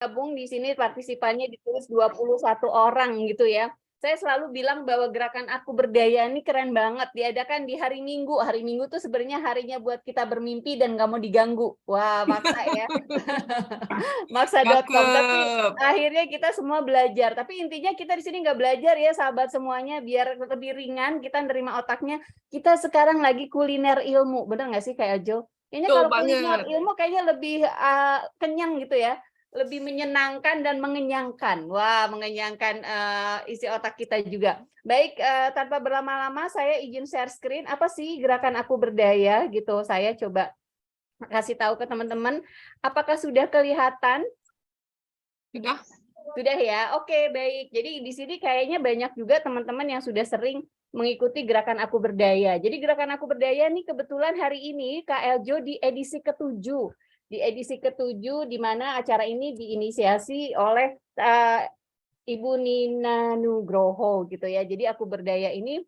gabung di sini partisipannya ditulis 21 orang gitu ya. Saya selalu bilang bahwa gerakan Aku Berdaya ini keren banget, diadakan di hari Minggu. Hari Minggu tuh sebenarnya harinya buat kita bermimpi dan nggak mau diganggu. Wah, maksa ya. Maksa.com. Tapi Cakep. akhirnya kita semua belajar. Tapi intinya kita di sini nggak belajar ya sahabat semuanya, biar lebih ringan kita nerima otaknya. Kita sekarang lagi kuliner ilmu, bener nggak sih kayak Jo? Kayaknya Betul kalau kuliner banget. ilmu kayaknya lebih kenyang gitu ya, lebih menyenangkan dan mengenyangkan. Wah, mengenyangkan isi otak kita juga. Baik, tanpa berlama-lama saya izin share screen. Apa sih gerakan Aku Berdaya gitu? Saya coba kasih tahu ke teman-teman. Apakah sudah kelihatan? Sudah. Sudah ya. Oke, baik. Jadi di sini kayaknya banyak juga teman-teman yang sudah sering mengikuti gerakan Aku Berdaya. Jadi gerakan Aku Berdaya nih kebetulan hari ini Kak Eljo di edisi ke-7. Di edisi ke-7 di mana acara ini diinisiasi oleh Ibu Nina Nugroho gitu ya. Jadi Aku Berdaya ini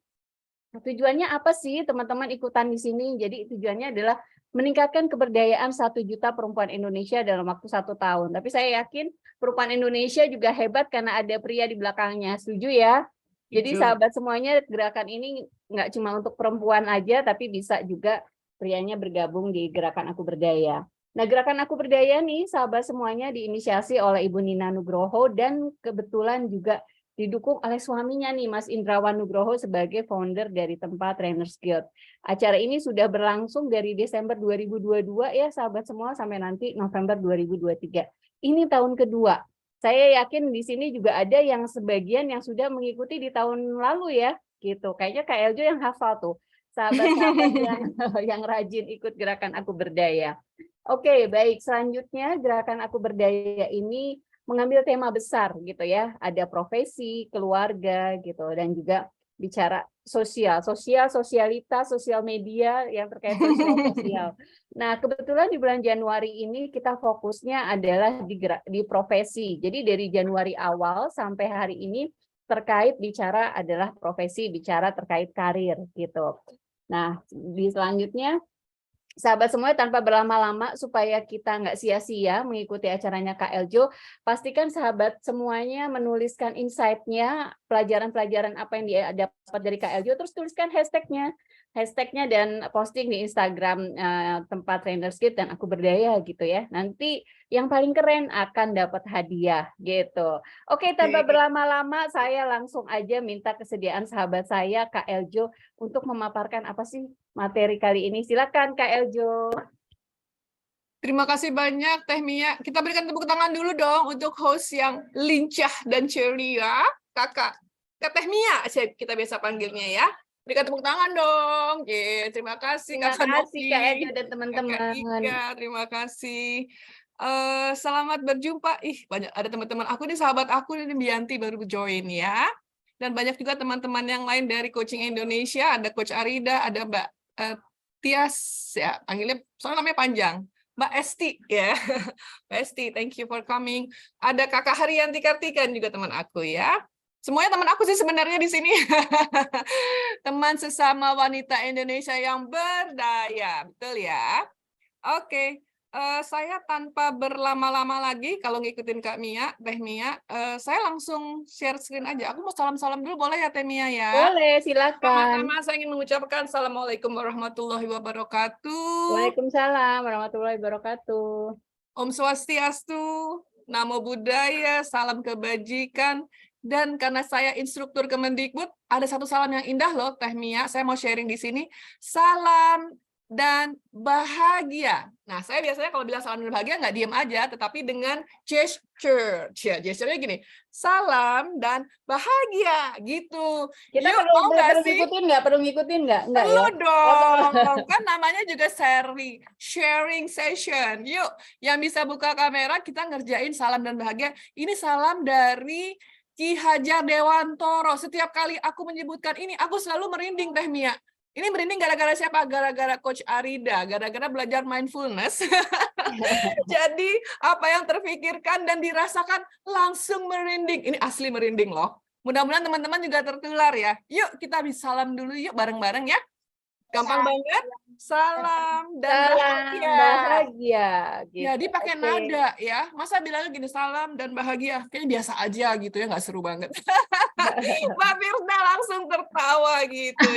tujuannya apa sih teman-teman ikutan di sini? Jadi tujuannya adalah meningkatkan keberdayaan 1 juta perempuan Indonesia dalam waktu 1 tahun. Tapi saya yakin perempuan Indonesia juga hebat karena ada pria di belakangnya. Setuju ya? Jadi Setuju. sahabat semuanya, gerakan ini nggak cuma untuk perempuan aja, tapi bisa juga prianya bergabung di gerakan Aku Berdaya. Nah, gerakan Aku Berdaya nih, sahabat semuanya diinisiasi oleh Ibu Nina Nugroho dan kebetulan juga didukung oleh suaminya nih, Mas Indrawan Nugroho sebagai founder dari Tempat Trainers Guild. Acara ini sudah berlangsung dari Desember 2022 ya sahabat semua sampai nanti November 2023. Ini tahun kedua. Saya yakin di sini juga ada yang sebagian yang sudah mengikuti di tahun lalu ya, gitu. Kayaknya Kak Eljo yang hafal tuh, sahabat-sahabat yang rajin ikut gerakan Aku Berdaya. Oke, baik. Selanjutnya gerakan Aku Berdaya ini mengambil tema besar gitu ya, ada profesi, keluarga gitu, dan juga bicara sosialitas, sosial media yang terkait sosial. Nah, kebetulan di bulan Januari ini kita fokusnya adalah di profesi. Jadi dari Januari awal sampai hari ini terkait bicara adalah profesi, bicara terkait karir gitu. Nah, di selanjutnya sahabat semuanya, tanpa berlama-lama supaya kita nggak sia-sia mengikuti acaranya Kak Eljo, pastikan sahabat semuanya menuliskan insight-nya, pelajaran-pelajaran apa yang dia dapat dari Kak Eljo, terus tuliskan hashtagnya dan posting di Instagram Tempat Trainers Guild dan Aku Berdaya gitu ya. Nanti yang paling keren akan dapat hadiah gitu. Oke, tanpa berlama-lama saya langsung aja minta kesediaan sahabat saya Kak Eljo untuk memaparkan apa sih materi kali ini. Silakan Kak Eljo. Terima kasih banyak Teh Mia. Kita berikan tepuk tangan dulu dong untuk host yang lincah dan ceria, Kakak Teh Mia, kita biasa panggilnya ya. Berikan tepuk tangan dong. Terima kasih Terima Kakak kasih Kak Eljo Novi, dan Kakak teman-teman. Ika, terima kasih. Selamat berjumpa. Banyak ada teman-teman aku nih, sahabat aku ini Bianti baru join ya. Dan banyak juga teman-teman yang lain dari Coaching Indonesia, ada Coach Arida, ada Mbak Tias ya, panggilnya soalnya namanya panjang. Mbak Esti ya, Mbak Esti, thank you for coming. Ada Kakak Haryanti Kartikan juga teman aku ya. Semuanya teman aku sih sebenarnya di sini. Teman sesama wanita Indonesia yang berdaya, betul ya? Oke, saya tanpa berlama-lama lagi, kalau ngikutin Kak Mia, Teh Mia, saya langsung share screen aja. Aku mau salam-salam dulu, boleh ya Teh Mia ya? Boleh, silakan. Pertama-tama saya ingin mengucapkan Assalamualaikum warahmatullahi wabarakatuh. Waalaikumsalam warahmatullahi wabarakatuh. Om Swastiastu, Namo Buddhaya, salam kebajikan. Dan karena saya instruktur Kemendikbud, ada satu salam yang indah loh, Teh Mia. Saya mau sharing di sini. Salam dan bahagia. Nah, saya biasanya kalau bilang salam dan bahagia nggak diem aja, tetapi dengan gesture. Ya, gesture-nya gini, salam dan bahagia, gitu. Kita Yuk, perlu mau nggak perlu sih? ngikutin nggak? Perlu ngikutin nggak? Nggak ya? Perlu Oh, perlu. dong, kan namanya juga sharing session. Yuk, yang bisa buka kamera, kita ngerjain salam dan bahagia. Ini salam dari Ki Hajar Dewantoro. Setiap kali aku menyebutkan ini, aku selalu merinding, Teh Mia. Ini merinding gara-gara siapa? Gara-gara Coach Arida, gara-gara belajar mindfulness. Jadi, apa yang terpikirkan dan dirasakan langsung merinding. Ini asli merinding loh. Mudah-mudahan teman-teman juga tertular ya. Yuk, kita bisa salam dulu yuk bareng-bareng ya. Gampang banget. salam dan Salam bahagia. bahagia. Gitu. Jadi pakai Oke. nada ya. Masa bilangnya gini salam dan bahagia. Kayaknya biasa aja gitu ya, nggak seru banget. Mbak Firda langsung tertawa gitu.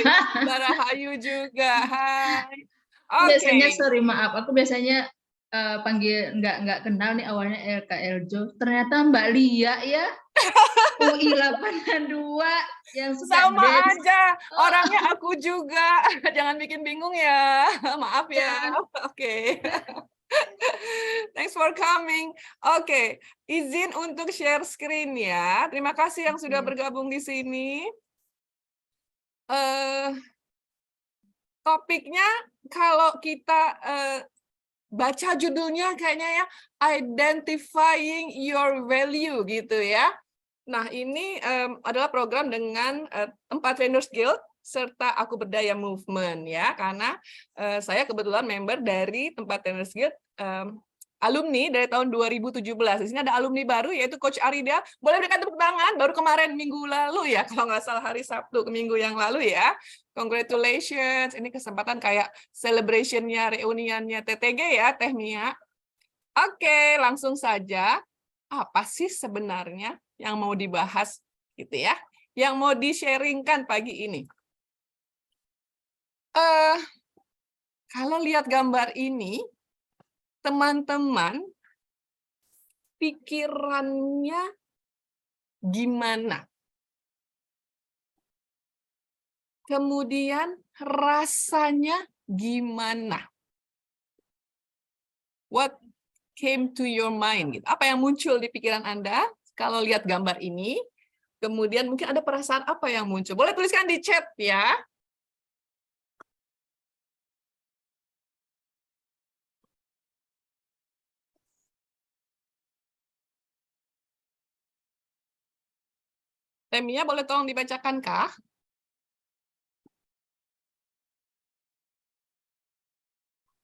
Mbak Rahayu juga. Hai. Oke. Biasanya, sorry maaf, aku biasanya panggil nggak kenal nih awalnya LKL Jo. Ternyata Mbak Lia ya. UI 82 yang suka Sama dance. aja. Orangnya aku juga. Jangan bikin bingung ya. Maaf ya. Oke. Thanks for coming. Oke, izin untuk share screen ya. Terima kasih yang sudah bergabung di sini. Topiknya kalau kita baca judulnya kayaknya ya identifying your value gitu ya. Nah, ini adalah program dengan Tempat Trainers Guild serta Aku Berdaya Movement ya, karena saya kebetulan member dari Tempat Trainers Guild, alumni dari tahun 2017. Di sini ada alumni baru yaitu Coach Arida. Boleh berikan tepuk tangan, baru kemarin minggu lalu ya, kalau nggak salah hari Sabtu ke minggu yang lalu ya. Congratulations, ini kesempatan kayak celebration-nya, reuniannya TTG ya, Teh Mia. Oke, langsung saja. Apa sih sebenarnya yang mau dibahas gitu ya, yang mau di-sharingkan pagi ini? Kalau lihat gambar ini, teman-teman pikirannya gimana? Kemudian rasanya gimana? What came to your mind? Gitu. Apa yang muncul di pikiran Anda kalau lihat gambar ini? Kemudian mungkin ada perasaan apa yang muncul? Boleh tuliskan di chat ya. Temnya boleh tolong dibacakan kah?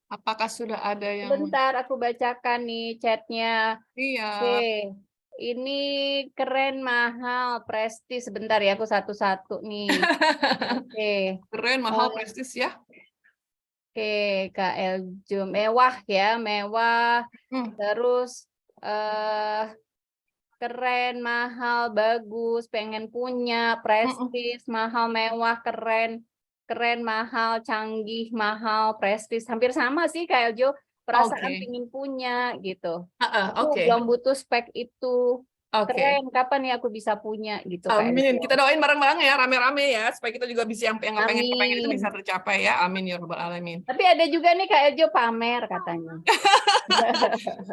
Apakah sudah ada yang... Bentar, aku bacakan nih chatnya. Iya. Oke, ini keren, mahal, prestis. Sebentar ya, aku satu-satu nih. Oke. Keren, mahal, prestis ya. Oke, KL Jo, mewah ya, mewah. Terus keren, mahal, bagus, pengen punya, prestis, mahal, mewah, keren, keren, mahal, canggih, mahal, prestis. Hampir sama sih KL Jo, perasaan pengen punya gitu. Aku belum butuh spek itu. Keren, kapan ya aku bisa punya gitu. Amin. Kita doain bareng-bareng ya, rame-rame ya, supaya kita juga bisa yang pengen itu bisa tercapai ya. Amin ya rabbal alamin. Tapi ada juga nih Kak Eljo pamer katanya.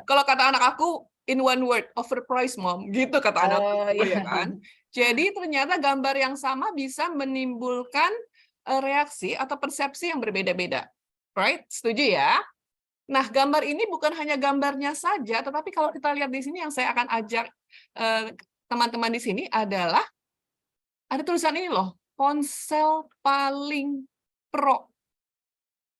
Kalau kata anak aku, in one word, overpriced mom, gitu kata anak aku ya kan. Jadi ternyata gambar yang sama bisa menimbulkan reaksi atau persepsi yang berbeda-beda. Right? Setuju ya? Nah, gambar ini bukan hanya gambarnya saja, tetapi kalau kita lihat di sini yang saya akan ajak teman-teman di sini adalah ada tulisan ini loh, ponsel paling pro.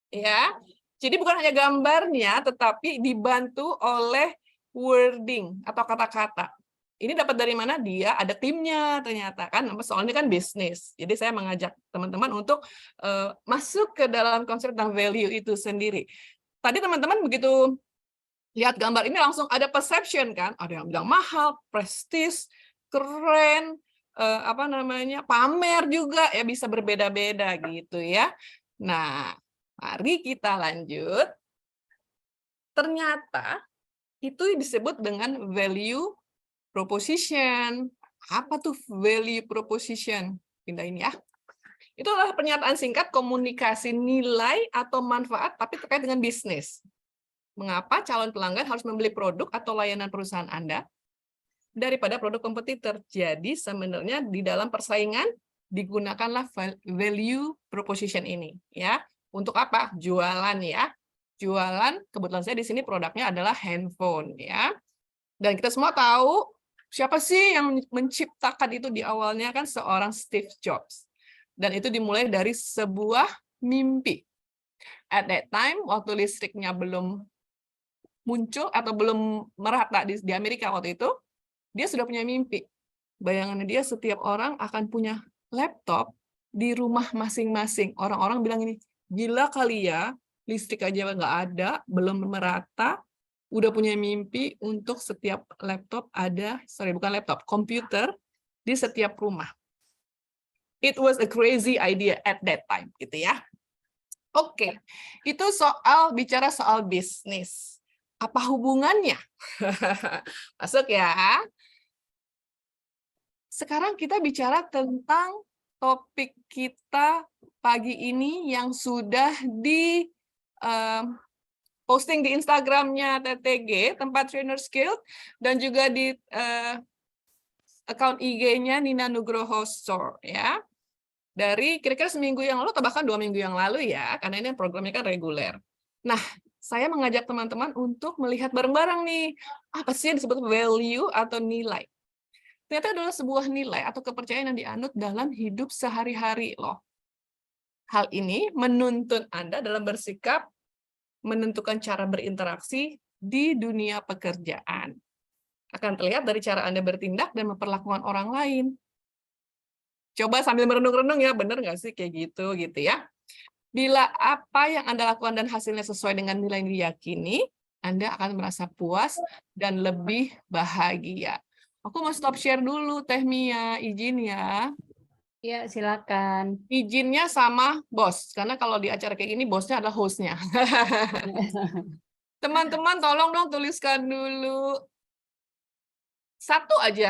Ya. Jadi bukan hanya gambarnya, tetapi dibantu oleh wording atau kata-kata. Ini dapat dari mana? Dia ada timnya ternyata kan, soalnya kan bisnis. Jadi saya mengajak teman-teman untuk masuk ke dalam konsep tentang value itu sendiri. Tadi teman-teman begitu lihat gambar ini langsung ada perception kan, ada yang bilang mahal, prestis, keren, pamer juga ya, bisa berbeda-beda gitu ya. Nah, mari kita lanjut. Ternyata itu disebut dengan value proposition. Apa tuh value proposition? Pindahin ya. Itu adalah pernyataan singkat komunikasi nilai atau manfaat tapi terkait dengan bisnis. Mengapa calon pelanggan harus membeli produk atau layanan perusahaan Anda daripada produk kompetitor? Jadi sebenarnya di dalam persaingan digunakanlah value proposition ini ya. Untuk apa? Jualan ya. Jualan, kebetulan saya di sini produknya adalah handphone ya. Dan kita semua tahu siapa sih yang menciptakan itu di awalnya kan seorang Steve Jobs. Dan itu dimulai dari sebuah mimpi. At that time, waktu listriknya belum muncul atau belum merata di Amerika waktu itu, dia sudah punya mimpi. Bayangannya dia setiap orang akan punya laptop di rumah masing-masing. Orang-orang bilang ini, Gila kali ya, listrik aja nggak ada, belum merata, udah punya mimpi untuk setiap laptop ada, bukan laptop, komputer di setiap rumah. It was a crazy idea at that time, gitu ya. Oke, itu bicara soal bisnis. Apa hubungannya? Masuk ya. Sekarang kita bicara tentang topik kita pagi ini yang sudah di posting di Instagramnya TTG, Tempat Trainer Skill, dan juga di account IG-nya Nina Nugroho Store, ya. Dari kira-kira seminggu yang lalu, atau bahkan 2 minggu yang lalu ya, karena ini programnya kan reguler. Nah, saya mengajak teman-teman untuk melihat bareng-bareng nih, apa sih yang disebut value atau nilai. Ternyata adalah sebuah nilai atau kepercayaan yang dianut dalam hidup sehari-hari loh. Hal ini menuntun Anda dalam bersikap, menentukan cara berinteraksi di dunia pekerjaan. Akan terlihat dari cara Anda bertindak dan memperlakukan orang lain. Coba sambil merenung-renung ya, benar nggak sih kayak gitu ya. Bila apa yang Anda lakukan dan hasilnya sesuai dengan nilai yang diyakini, Anda akan merasa puas dan lebih bahagia. Aku mau stop share dulu, Teh Mia, izin ya. Ya, silakan. Izinnya sama bos, karena kalau di acara kayak gini bosnya adalah hostnya. Teman-teman tolong dong tuliskan dulu satu aja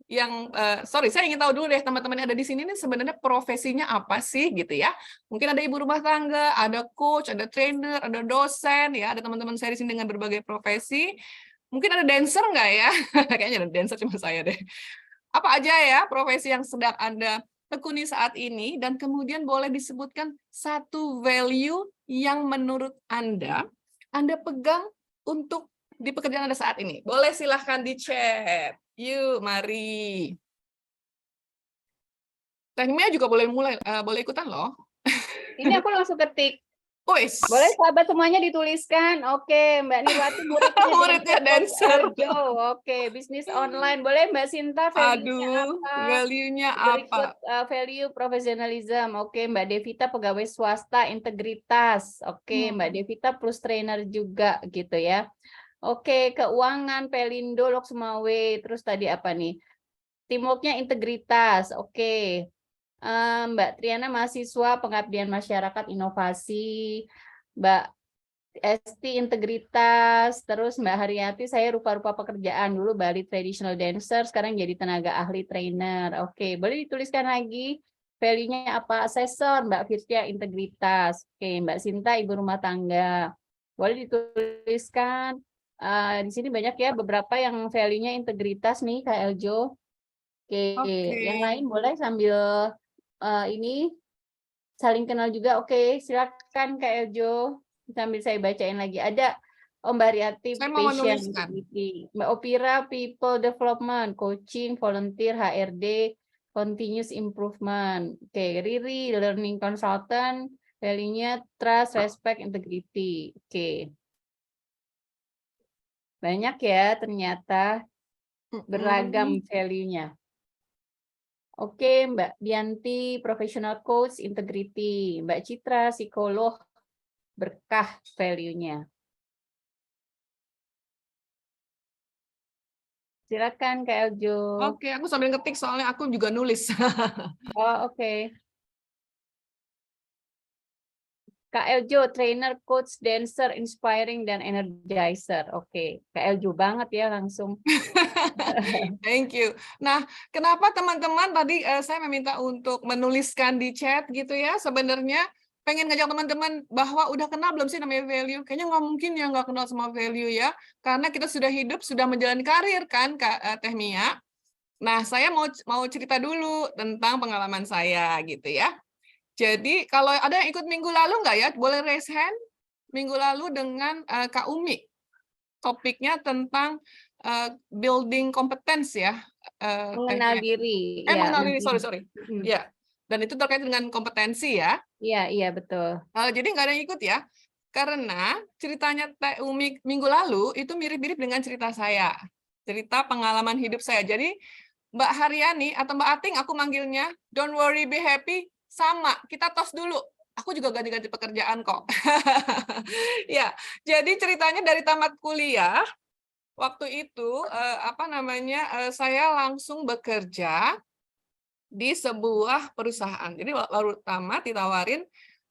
yang saya ingin tahu dulu deh teman-teman yang ada di sini nih sebenarnya profesinya apa sih gitu ya. Mungkin ada ibu rumah tangga, ada coach, ada trainer, ada dosen ya, ada teman-teman saya di sini dengan berbagai profesi. Mungkin ada dancer nggak ya? Kayaknya ada dancer cuma saya deh. Apa aja ya profesi yang sedang Anda tekuni saat ini, dan kemudian boleh disebutkan satu value yang menurut Anda pegang untuk di pekerjaan Anda saat ini. Boleh silahkan di chat. Yuk, mari. Tekniknya juga boleh boleh ikutan loh. Ini aku langsung ketik. Wis. Boleh sahabat semuanya dituliskan. Oke, Mbak Nirwati muridnya dancer. Oke, bisnis online. Boleh Mbak Sinta value-nya apa? Value-nya Berikut apa? value professionalism. Oke, Mbak Devita pegawai swasta integritas. Oke, Mbak Devita plus trainer juga gitu ya. Oke, keuangan Pelindo Loksumawe. Terus tadi apa nih? Teamwork-nya integritas. Oke. Mbak Triana mahasiswa pengabdian masyarakat inovasi, Mbak Esti integritas, terus Mbak Haryati saya rupa-rupa pekerjaan dulu Bali traditional dancer, sekarang jadi tenaga ahli trainer. Oke, boleh dituliskan lagi value-nya apa? Asesor, Mbak Firtia integritas. Oke, Mbak Sinta ibu rumah tangga. Boleh dituliskan. Di sini banyak ya beberapa yang value-nya integritas nih Kak Eljo. Oke, yang lain boleh sambil ini saling kenal juga. Oke, silakan Kak Eljo. Sambil saya bacain lagi. Ada Om Bariati, Saya mau Passion, menuliskan. Mbak Opira, People Development, Coaching, Volunteer, HRD, Continuous Improvement. Oke, Riri, Learning Consultant, value-nya Trust, Respect, Integrity. Oke. Banyak ya ternyata beragam value-nya. Oke, Mbak Dianti, Professional Coach, Integrity. Mbak Citra, Psikolog, berkah value-nya. Silakan Kak Eljo. Oke, aku sambil ngetik soalnya aku juga nulis. Oh, oke. Kak Eljo, trainer, coach, dancer, inspiring, dan energizer. Oke, Kak Eljo banget ya langsung. Thank you. Nah, kenapa teman-teman tadi saya meminta untuk menuliskan di chat gitu ya? Sebenarnya pengen ngajak teman-teman bahwa udah kenal belum sih namanya value? Kayaknya nggak mungkin ya nggak kenal sama value ya, karena kita sudah hidup, sudah menjalani karir kan, Kak Teh Mia. Nah, saya mau cerita dulu tentang pengalaman saya gitu ya. Jadi kalau ada yang ikut minggu lalu nggak ya? Boleh raise hand. Minggu lalu dengan Kak Umi. Topiknya tentang building competence ya. Mengenal diri. Mengenal diri, sorry. Ya. Dan itu terkait dengan kompetensi ya. Iya, betul. Jadi nggak ada yang ikut ya. Karena ceritanya Teh Umi minggu lalu itu mirip-mirip dengan cerita saya. Cerita pengalaman hidup saya. Jadi Mbak Haryani atau Mbak Ating aku manggilnya, don't worry, be happy, sama. Kita tos dulu. aku juga ganti-ganti pekerjaan kok. Ya, jadi ceritanya dari tamat kuliah, waktu itu saya langsung bekerja di sebuah perusahaan. Jadi baru tamat ditawarin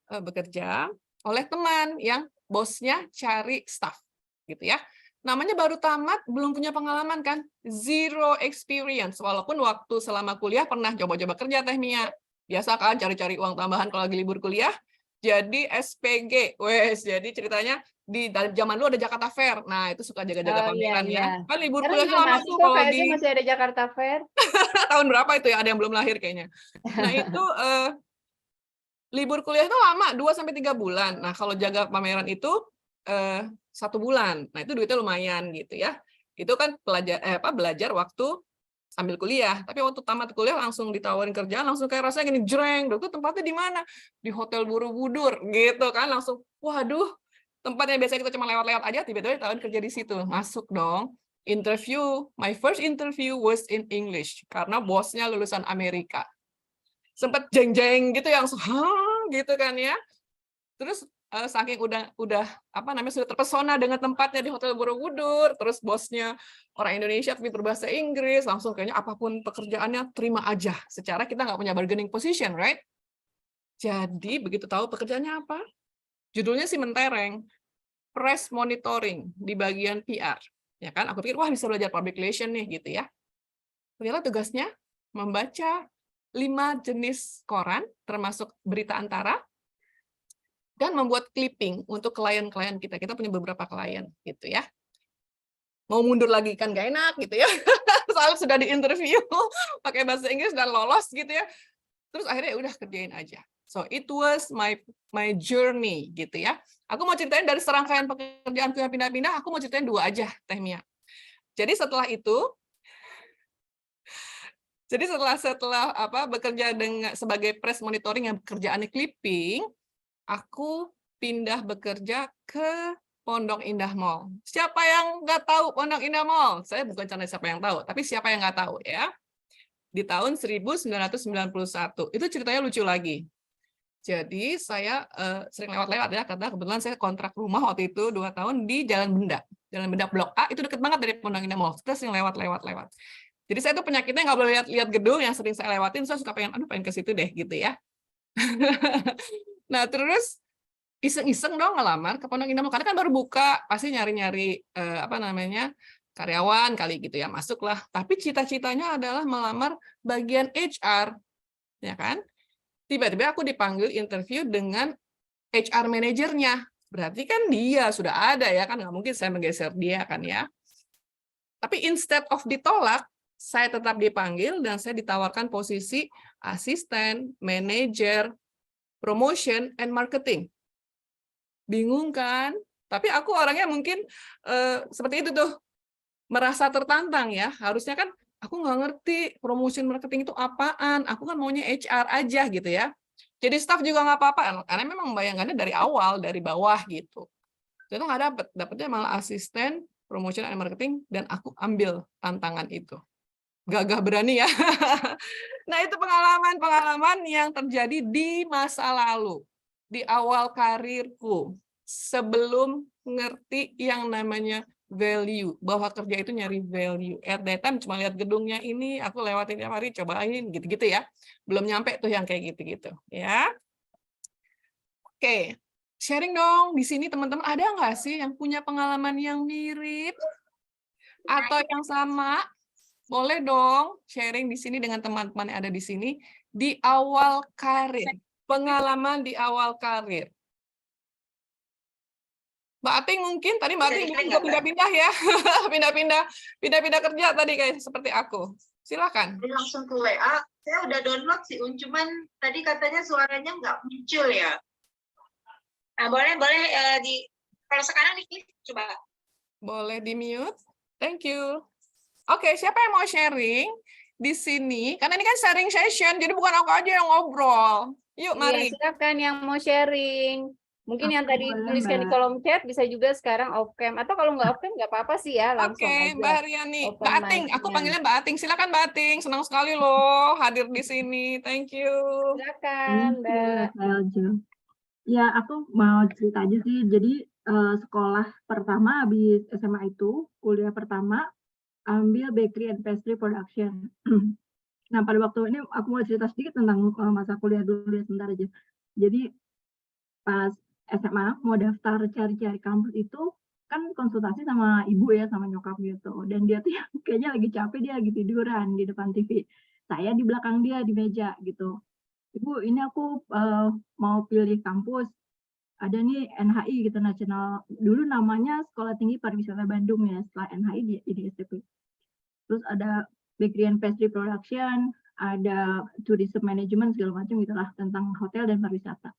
bekerja oleh teman yang bosnya cari staff, gitu ya. Namanya baru tamat, belum punya pengalaman kan, zero experience. Walaupun waktu selama kuliah pernah coba-coba kerja Teh Mia. Biasa kan cari-cari uang tambahan kalau lagi libur kuliah. Jadi SPG, jadi ceritanya di zaman dulu ada Jakarta Fair. Nah, itu suka jaga-jaga Oh iya pameran ya. iya. Kan libur Sekarang kuliahnya juga lama masih tuh kok kalau kayaknya di masih ada Jakarta Fair. tahun berapa itu ya, ada yang belum lahir kayaknya. Nah, itu libur kuliah itu lama, 2-3 bulan. Nah, kalau jaga pameran itu 1 bulan. Nah, itu duitnya lumayan gitu ya. Itu kan belajar waktu sambil kuliah. Tapi waktu tamat kuliah langsung ditawarin kerjaan, langsung kayak rasanya gini, jreng, "Dokter tempatnya di mana?" Di Hotel Borobudur gitu kan, langsung waduh, tempatnya biasanya kita cuma lewat-lewat aja, tiba-tiba ditawarin kerja di situ. Masuk dong. Interview, my first interview was in English karena bosnya lulusan Amerika. Sempet jeng-jeng gitu yang gitu kan ya. Terus saking udah sudah terpesona dengan tempatnya di Hotel Borobudur, terus bosnya orang Indonesia tapi berbahasa Inggris, langsung kayaknya apapun pekerjaannya terima aja. Secara kita nggak punya bargaining position, right? Jadi begitu tahu pekerjaannya apa, judulnya sih mentereng, press monitoring di bagian PR. Ya kan, aku pikir wah bisa belajar public relation nih gitu ya. Ternyata tugasnya membaca 5 jenis koran, termasuk berita antara, dan membuat clipping untuk klien-klien kita. Kita punya beberapa klien gitu ya. Mau mundur lagi kan gak enak gitu ya. Soalnya sudah di-interview pakai bahasa Inggris dan lolos gitu ya. Terus akhirnya udah kerjain aja. So it was my journey gitu ya. Aku mau ceritain dari serangkaian pekerjaanku yang pindah-pindah, aku mau ceritain 2 aja, Teh Mia. Jadi setelah bekerja sebagai press monitoring yang pekerjaannya clipping, aku pindah bekerja ke Pondok Indah Mall. Siapa yang nggak tahu Pondok Indah Mall? Saya bukan canda siapa yang tahu, tapi siapa yang nggak tahu ya? Di tahun 1991. Itu ceritanya lucu lagi. Jadi saya sering lewat-lewat ya, karena kebetulan saya kontrak rumah waktu itu 2 tahun di Jalan Benda. Jalan Benda Blok A, itu deket banget dari Pondok Indah Mall. Kita sering lewat-lewat. Jadi saya tuh penyakitnya nggak boleh lihat gedung yang sering saya lewatin, saya suka pengen ke situ deh gitu ya. Nah, terus iseng-iseng dong ngelamar ke Pondok Indah Mall, karena kan baru buka, pasti nyari-nyari karyawan kali gitu ya, masuklah. Tapi cita-citanya adalah melamar bagian HR, ya kan? Tiba-tiba aku dipanggil interview dengan HR manajernya. Berarti kan dia sudah ada ya kan, nggak mungkin saya menggeser dia kan ya. Tapi instead of ditolak, saya tetap dipanggil dan saya ditawarkan posisi asisten, manajer, promotion, and marketing. Bingung kan? Tapi aku orangnya mungkin seperti itu tuh, merasa tertantang ya. Harusnya kan aku nggak ngerti promotion marketing itu apaan. Aku kan maunya HR aja gitu ya. Jadi staff juga nggak apa-apa, karena memang membayangkannya dari awal, dari bawah gitu. Itu nggak dapetnya malah asisten, promotion and marketing, dan aku ambil tantangan itu. Gagah berani ya. Nah, itu pengalaman-pengalaman yang terjadi di masa lalu, di awal karirku, sebelum ngerti yang namanya value, bahwa kerja itu nyari value. At that time cuma lihat gedungnya ini, aku lewatin tiap hari, cobain, gitu-gitu ya. Belum nyampe tuh yang kayak gitu-gitu. Ya. Oke, sharing dong. Di sini teman-teman ada nggak sih yang punya pengalaman yang mirip? Atau yang sama? Boleh dong sharing di sini dengan teman-teman yang ada di sini di awal karir. Pengalaman di awal karir. Mbak Ating mungkin, tadi Mbak Ating juga pindah-pindah ya. Pindah-pindah kerja tadi kayak seperti aku. Silakan. Langsung ke WA, saya udah download sih, cuman tadi katanya suaranya nggak muncul ya. Nah, boleh kalau sekarang nih, coba. Boleh di-mute. Thank you. Oke, siapa yang mau sharing di sini? Karena ini kan sharing session, jadi bukan aku aja yang ngobrol. Yuk, mari. Iya, silakan yang mau sharing. Mungkin yang tadi tuliskan di kolom chat bisa juga sekarang off cam, atau kalau nggak off cam nggak apa-apa sih ya, langsung aja. Mbak Haryani, open Mbak Ating, aku mic-nya. panggilnya Mbak Ating. Silakan Mbak Ating, senang sekali loh hadir di sini. Thank you. Silakan, Mbak. Ya, aku mau cerita aja sih. Jadi sekolah pertama habis SMA itu, kuliah pertama ambil bakery and pastry production. Nah, pada waktu ini aku mau cerita sedikit tentang masa kuliah dulu ya, sebentar aja. Jadi pas SMA mau daftar cari-cari kampus itu kan konsultasi sama ibu ya, sama nyokap gitu. Dan dia tuh kayaknya lagi capek, dia lagi tiduran di depan TV. Saya di belakang dia di meja gitu. Ibu, ini aku mau pilih kampus. Ada nih NHI gitu, Nasional, dulu namanya Sekolah Tinggi Pariwisata Bandung ya, setelah NHI jadi STP. Terus ada Bakery and Pastry Production, ada Tourism Management segala macam gitulah tentang hotel dan pariwisata.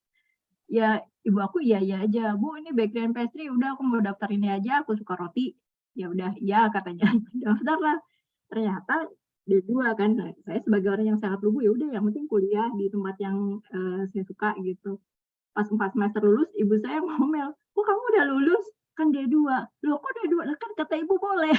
Ya ibu aku iya aja, Bu ini Bakery and Pastry, udah aku mau daftar ini aja, aku suka roti. Ya udah, iya katanya. Daftar lah. Ternyata D2 kan, saya sebagai orang yang sangat lugu, ya udah yang penting kuliah di tempat yang saya suka gitu. Pas 4 semester lulus, ibu saya ngomel, kok kamu udah lulus? Kan D2. Loh kok D2? Lah kan kata ibu boleh.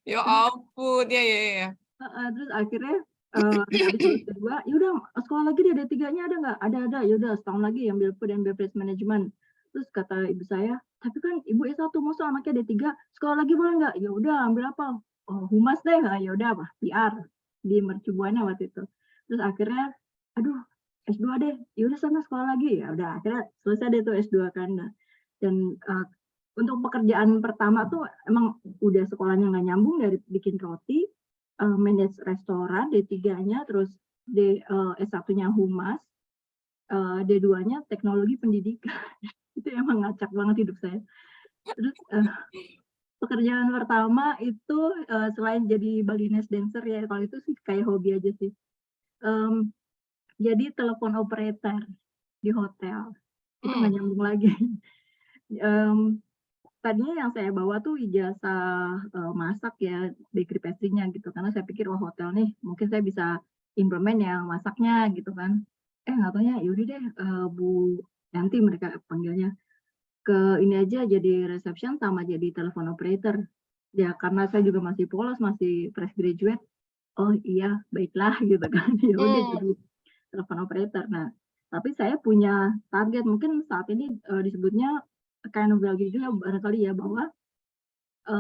Ya ampun, ya. Terus akhirnya habis lulus D2, ya udah sekolah lagi deh, D3-nya ada nggak? Ada. Ya udah setahun lagi ambil food and beverage management. Terus kata ibu saya, tapi kan ibu S1, masa anaknya D3, sekolah lagi boleh nggak? Ya udah ambil apa? Oh, humas deh. Ya udah apa? PR di mercubuana waktu itu. Terus akhirnya, aduh S2 deh. Ya udah sana sekolah lagi. Ya udah akhirnya selesai deh tuh S2 kan. Dan untuk pekerjaan pertama tuh emang udah sekolahnya nggak nyambung, dari bikin roti, manage restoran, D3-nya, terus S1-nya humas, D2-nya teknologi pendidikan. Itu emang ngacak banget hidup saya. Terus pekerjaan pertama itu selain jadi balines dancer ya, kalau itu sih kayak hobi aja sih. Jadi telepon operator di hotel. Itu nggak nyambung lagi. Tadinya yang saya bawa tuh ijazah masak ya, bakery pastry-nya gitu, karena saya pikir hotel nih mungkin saya bisa implement yang masaknya gitu kan. Nggak taunya yaudah deh Bu Yanti mereka panggilnya, ke ini aja jadi reception sama jadi telepon operator. Ya karena saya juga masih polos, masih fresh graduate, oh iya baiklah gitu kan. Ya udah jadi telepon operator. Nah tapi saya punya target, mungkin saat ini disebutnya kind of value juga barangkali ya, bahwa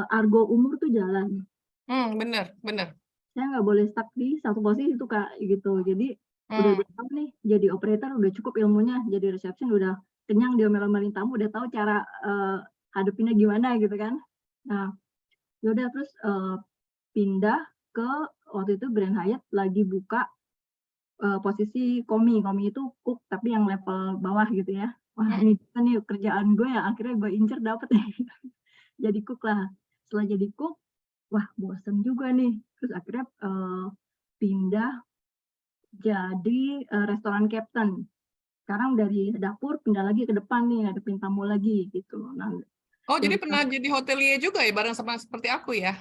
argo umur tuh jalan. Bener. Saya nggak boleh stuck di satu posisi itu Kak, gitu. Jadi udah tahu nih jadi operator, udah cukup ilmunya, jadi reception udah kenyang diomel-omelin tamu, udah tahu cara hadapinnya gimana gitu kan. Nah, yaudah terus pindah ke waktu itu Grand Hyatt lagi buka posisi komi itu cook tapi yang level bawah gitu ya. Wah ini kan nih kerjaan gue ya, akhirnya gue incer dapet nih. Jadi cook lah. Setelah jadi cook, wah bosen juga nih. Terus akhirnya pindah jadi restoran captain. Sekarang dari dapur pindah lagi ke depan nih, ngadepin tamu lagi gitu. Nah, Jadi pernah jadi hotelier juga ya, bareng sama seperti aku ya?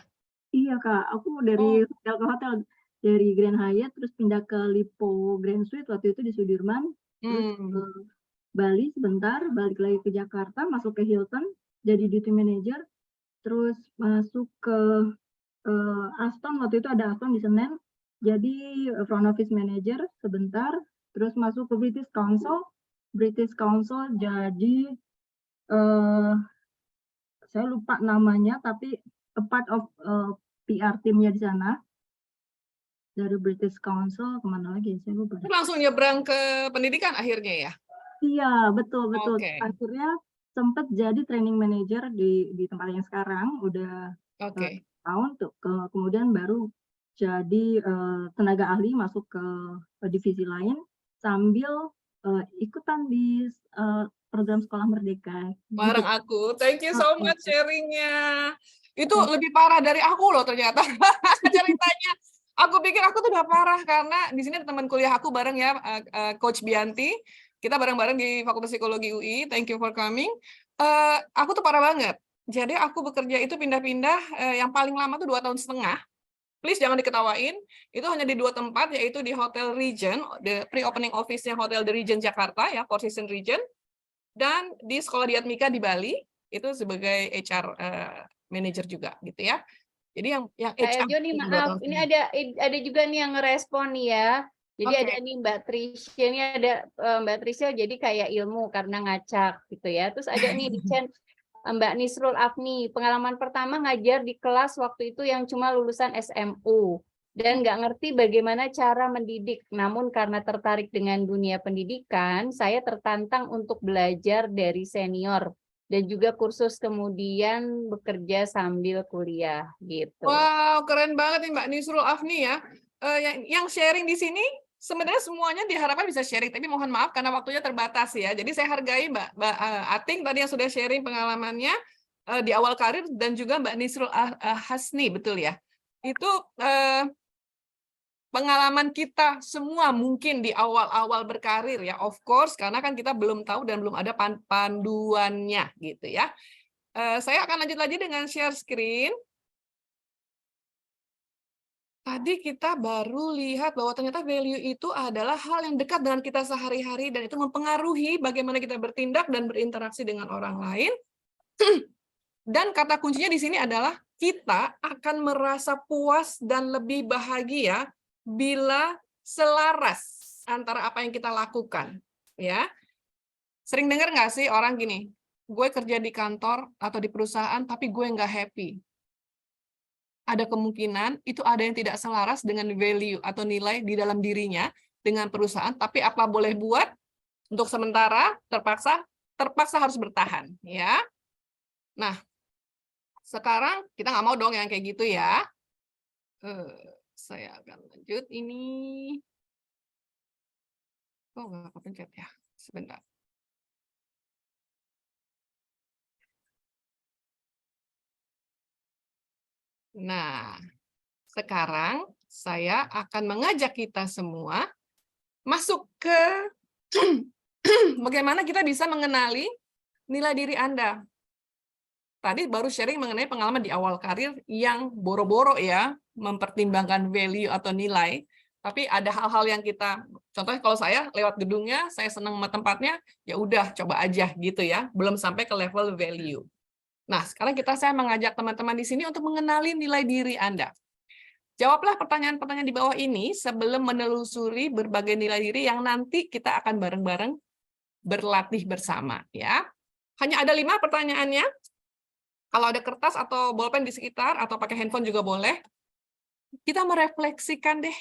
Iya Kak, aku dari hotel ke hotel. Dari Grand Hyatt, terus pindah ke Lipo Grand Suite waktu itu di Sudirman. Terus ke Bali sebentar, balik lagi ke Jakarta, masuk ke Hilton, jadi duty manager. Terus masuk ke Aston, waktu itu ada Aston di Senen, jadi front office manager sebentar. Terus masuk ke British Council jadi saya lupa namanya, tapi a part of PR timnya di sana. Dari British Council kemana lagi? Saya lupa. Langsung nyebrang ke pendidikan akhirnya ya? Iya, betul. Okay. Akhirnya sempat jadi training manager di tempat yang sekarang, udah tahun tuh. Kemudian baru jadi tenaga ahli, masuk ke divisi lain sambil ikutan di program Sekolah Merdeka. Bareng aku. Thank you so much sharing-nya. Itu lebih parah dari aku loh ternyata ceritanya. Aku pikir aku tuh udah parah karena di sini ada teman kuliah aku bareng ya, Coach Bianti. Kita bareng-bareng di Fakultas Psikologi UI. Thank you for coming. Aku tuh parah banget. Jadi aku bekerja itu pindah-pindah, yang paling lama tuh 2,5 tahun. Please jangan diketawain. Itu hanya di 2 tempat, yaitu di Hotel Regent, the pre-opening office-nya Hotel The Regent Jakarta ya, Four Seasons Regent, dan di Sekolah Diatmika di Bali itu sebagai HR manager juga gitu ya. Jadi yang HR Joni, maaf, ini ada juga nih yang ngerespon nih ya. Jadi Oke. ada nih Mbak Trisha, ini ada Mbak Trisha jadi kayak ilmu karena ngacak gitu ya. Terus ada nih di chat Mbak Nisrul Afni, pengalaman pertama ngajar di kelas waktu itu yang cuma lulusan SMU dan nggak ngerti bagaimana cara mendidik. Namun karena tertarik dengan dunia pendidikan, saya tertantang untuk belajar dari senior dan juga kursus kemudian bekerja sambil kuliah gitu. Wow, keren banget nih Mbak Nisrul Afni ya. Yang sharing di sini sebenarnya semuanya diharapkan bisa sharing, tapi mohon maaf karena waktunya terbatas ya. Jadi saya hargai Mbak Ating tadi yang sudah sharing pengalamannya di awal karir dan juga Mbak Nisrul Hasni, betul ya. Itu pengalaman kita semua mungkin di awal-awal berkarir ya, of course, karena kan kita belum tahu dan belum ada panduannya gitu ya. Saya akan lanjut lagi dengan share screen. Tadi kita baru lihat bahwa ternyata value itu adalah hal yang dekat dengan kita sehari-hari dan itu mempengaruhi bagaimana kita bertindak dan berinteraksi dengan orang lain. Dan kata kuncinya di sini adalah kita akan merasa puas dan lebih bahagia bila selaras antara apa yang kita lakukan. Ya, sering dengar nggak sih orang gini, gue kerja di kantor atau di perusahaan tapi gue nggak happy. Ada kemungkinan itu ada yang tidak selaras dengan value atau nilai di dalam dirinya dengan perusahaan, tapi apa boleh buat untuk sementara terpaksa harus bertahan ya. Nah, sekarang kita nggak mau dong yang kayak gitu ya. Saya akan lanjut ini. Oh, nggak kepencet ya, sebentar. Nah, sekarang saya akan mengajak kita semua masuk ke bagaimana kita bisa mengenali nilai diri Anda. Tadi baru sharing mengenai pengalaman di awal karir yang boro-boro ya, mempertimbangkan value atau nilai. Tapi ada hal-hal yang kita, contohnya kalau saya lewat gedungnya, saya senang sama tempatnya, ya udah coba aja gitu ya, belum sampai ke level value. Nah, sekarang saya mengajak teman-teman di sini untuk mengenali nilai diri Anda. Jawablah pertanyaan-pertanyaan di bawah ini sebelum menelusuri berbagai nilai diri yang nanti kita akan bareng-bareng berlatih bersama. Ya, hanya ada 5 pertanyaannya. Kalau ada kertas atau bolpen di sekitar, atau pakai handphone juga boleh. Kita merefleksikan deh,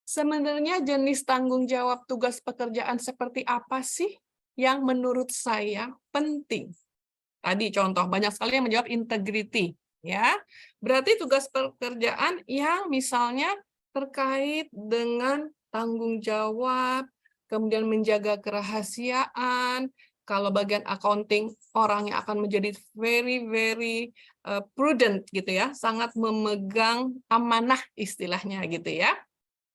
sebenarnya jenis tanggung jawab tugas pekerjaan seperti apa sih yang menurut saya penting. Tadi contoh, banyak sekali yang menjawab integrity. Ya, berarti tugas pekerjaan yang misalnya terkait dengan tanggung jawab, kemudian menjaga kerahasiaan. Kalau bagian accounting, orangnya akan menjadi very prudent gitu ya, sangat memegang amanah istilahnya gitu ya.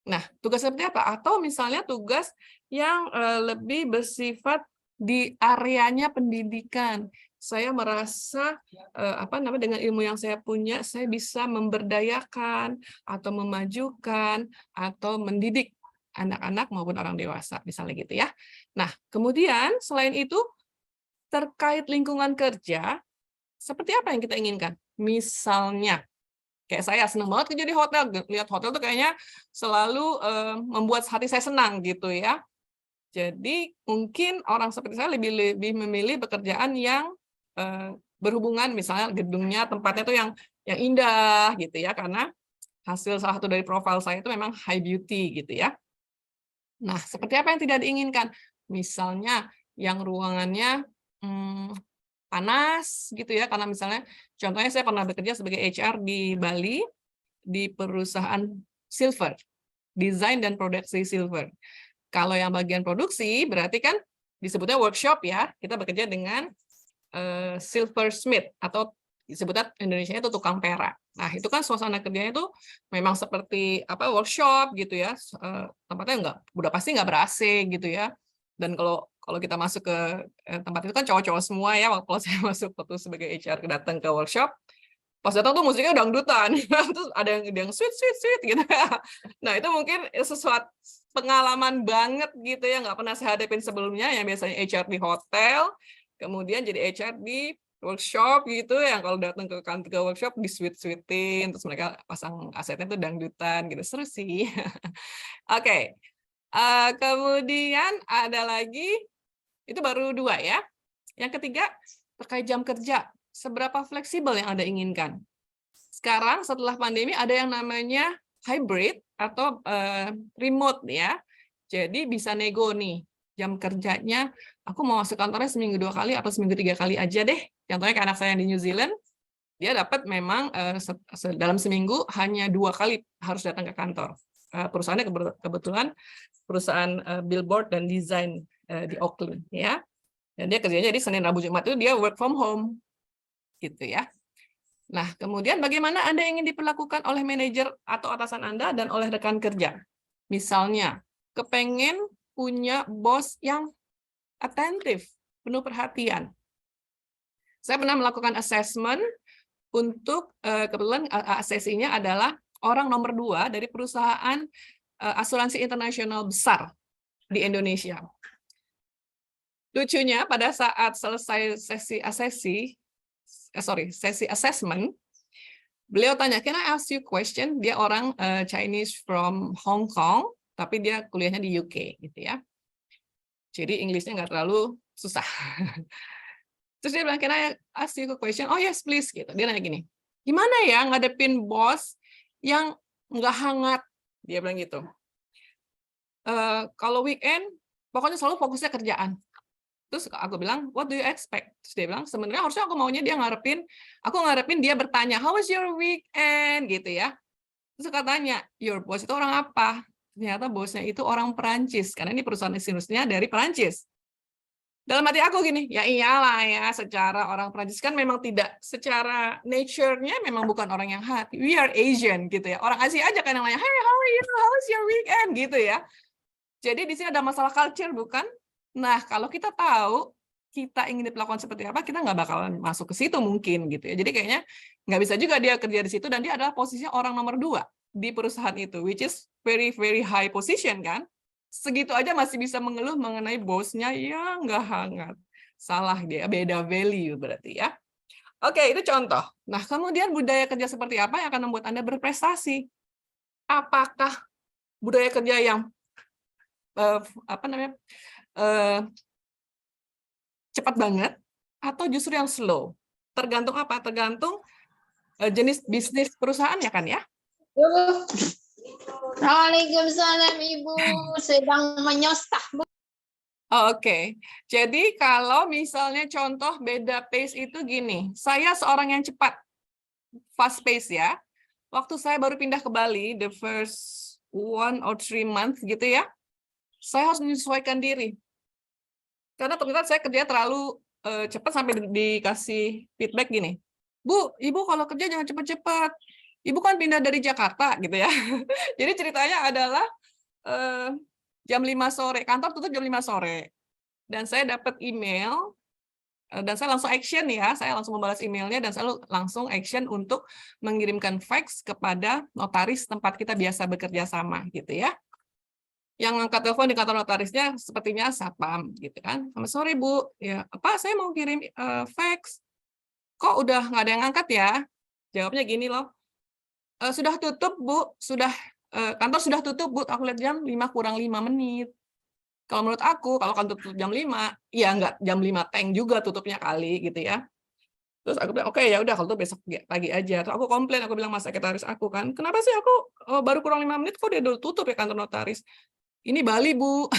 Nah, tugas seperti apa? Atau misalnya tugas yang lebih bersifat di areanya pendidikan. Saya merasa dengan ilmu yang saya punya, saya bisa memberdayakan atau memajukan atau mendidik anak-anak maupun orang dewasa, misalnya gitu ya. Nah, kemudian selain itu terkait lingkungan kerja, seperti apa yang kita inginkan? Misalnya, kayak saya senang banget kerja di hotel, lihat hotel tuh kayaknya selalu membuat hati saya senang gitu ya. Jadi mungkin orang seperti saya lebih memilih pekerjaan yang berhubungan, misalnya gedungnya, tempatnya tuh yang indah gitu ya, karena hasil salah satu dari profil saya itu memang high beauty gitu ya. Nah, seperti apa yang tidak diinginkan? Misalnya yang ruangannya panas gitu ya, karena misalnya contohnya saya pernah bekerja sebagai HR di Bali di perusahaan silver, desain dan produksi silver. Kalau yang bagian produksi berarti kan disebutnya workshop ya, kita bekerja dengan silversmith atau disebutnya Indonesia itu tukang perak. Nah, itu kan suasana kerjanya itu memang seperti workshop gitu ya. Tempatnya udah pasti nggak ber-AC gitu ya. Dan kalau kita masuk ke tempat itu kan cowok-cowok semua ya. Kalau saya masuk waktu sebagai HR datang ke workshop, pas datang tuh musiknya dangdutan. Terus ada yang sweet gitu. Nah, itu mungkin sesuatu pengalaman banget gitu ya, nggak pernah saya hadapin sebelumnya, yang biasanya HR di hotel, kemudian jadi HR di workshop gitu, yang kalau datang ke kantor workshop di sweet-sweetin, terus mereka pasang asetnya tuh dangdutan gitu, seru sih. Oke. Kemudian ada lagi, itu baru 2 ya. Yang ketiga, terkait jam kerja. Seberapa fleksibel yang Anda inginkan? Sekarang setelah pandemi ada yang namanya hybrid atau remote ya. Jadi bisa nego nih jam kerjanya. Aku mau masuk kantornya seminggu 2 kali atau seminggu 3 kali aja deh. Contohnya kayak anak saya yang di New Zealand, dia dapat memang dalam seminggu hanya 2 kali harus datang ke kantor. Perusahaannya kebetulan perusahaan billboard dan desain di Auckland ya. Dan dia kerjanya di Senin, Rabu, Jumat itu dia work from home gitu ya. Nah, kemudian bagaimana Anda ingin diperlakukan oleh manajer atau atasan Anda dan oleh rekan kerja? Misalnya, kepengen punya bos yang atentif, penuh perhatian. Saya pernah melakukan assessment untuk kebetulan asesinya adalah orang nomor 2 dari perusahaan asuransi internasional besar di Indonesia. Lucunya pada saat selesai sesi assessment, beliau tanya, "Can I ask you question?" Dia orang Chinese from Hong Kong, tapi dia kuliahnya di UK gitu ya. Jadi Inggrisnya nggak terlalu susah. Terus dia bilang, "Can I ask you a question?" "Oh yes, please." Gitu. Dia nanya gini, "Gimana ya ngadepin bos yang nggak hangat?" Dia bilang gitu. Kalau weekend, pokoknya selalu fokusnya kerjaan. Terus aku bilang, "What do you expect?" Terus dia bilang, "Sebenarnya harusnya aku maunya dia aku ngarepin dia bertanya, 'How was your weekend?' Gitu ya. Terus katanya, "Your boss itu orang apa?" Ternyata bosnya itu orang Perancis, karena ini perusahaan industrinya dari Perancis. Dalam hati aku gini, ya iyalah ya, secara orang Perancis kan memang tidak, secara nature-nya memang bukan orang yang hati. We are Asian gitu ya. Orang Asia aja kan yang nanya, "Hey, how are you? How was your weekend?" Gitu ya. Jadi di sini ada masalah culture, bukan? Nah, kalau kita tahu kita ingin diperlakukan seperti apa, kita nggak bakalan masuk ke situ mungkin gitu ya. Jadi kayaknya nggak bisa juga dia kerja di situ dan dia adalah posisinya orang nomor 2 di perusahaan itu, which is very very high position kan. Segitu aja masih bisa mengeluh mengenai bosnya, ya nggak hangat. Salah dia, beda value berarti ya. Oke, itu contoh. Nah, kemudian budaya kerja seperti apa yang akan membuat Anda berprestasi? Apakah budaya kerja yang cepat banget atau justru yang slow? Tergantung apa? Tergantung jenis bisnis perusahaan ya kan ya? Waalaikumsalam Ibu, sedang menyosah. Oke. Jadi kalau misalnya contoh beda pace itu gini, saya seorang yang cepat, fast pace ya. Waktu saya baru pindah ke Bali, the first 1 or 3 months gitu ya, saya harus menyesuaikan diri. Karena ternyata saya kerja terlalu cepat sampai dikasih feedback gini, "Bu, Ibu kalau kerja jangan cepat-cepat. Ibu kan pindah dari Jakarta," gitu ya. Jadi ceritanya adalah jam 5 sore, kantor tutup jam 5 sore. Dan saya dapat email, dan saya langsung action ya, saya langsung membalas emailnya dan saya langsung action untuk mengirimkan fax kepada notaris tempat kita biasa bekerja sama gitu ya. Yang angkat telepon di kantor notarisnya sepertinya satpam gitu kan. "Sorry Bu, ya Pak saya mau kirim fax. Kok udah nggak ada yang angkat ya?" Jawabnya gini loh, "Sudah tutup Bu, kantor sudah tutup Bu, aku lihat jam 5 kurang 5 menit." Kalau menurut aku, kalau kantor tutup jam 5, ya nggak jam 5 teng juga tutupnya kali gitu ya. Terus aku bilang, "Oke ya udah kalau itu besok pagi aja." Terus aku komplain, aku bilang sama sekretaris aku kan, "Kenapa sih aku baru kurang 5 menit kok dia udah tutup ya kantor notaris?" "Ini Bali, Bu."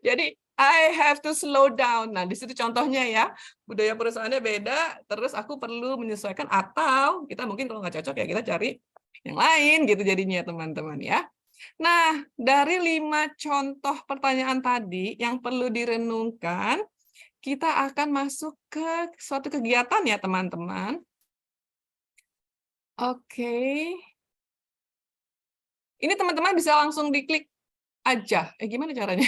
Jadi I have to slow down. Nah, di situ contohnya ya, budaya perusahaannya beda, terus aku perlu menyesuaikan atau kita mungkin kalau nggak cocok ya kita cari yang lain gitu jadinya teman-teman ya. Nah, dari 5 contoh pertanyaan tadi yang perlu direnungkan, kita akan masuk ke suatu kegiatan ya teman-teman. Oke. Ini teman-teman bisa langsung diklik aja. Gimana caranya?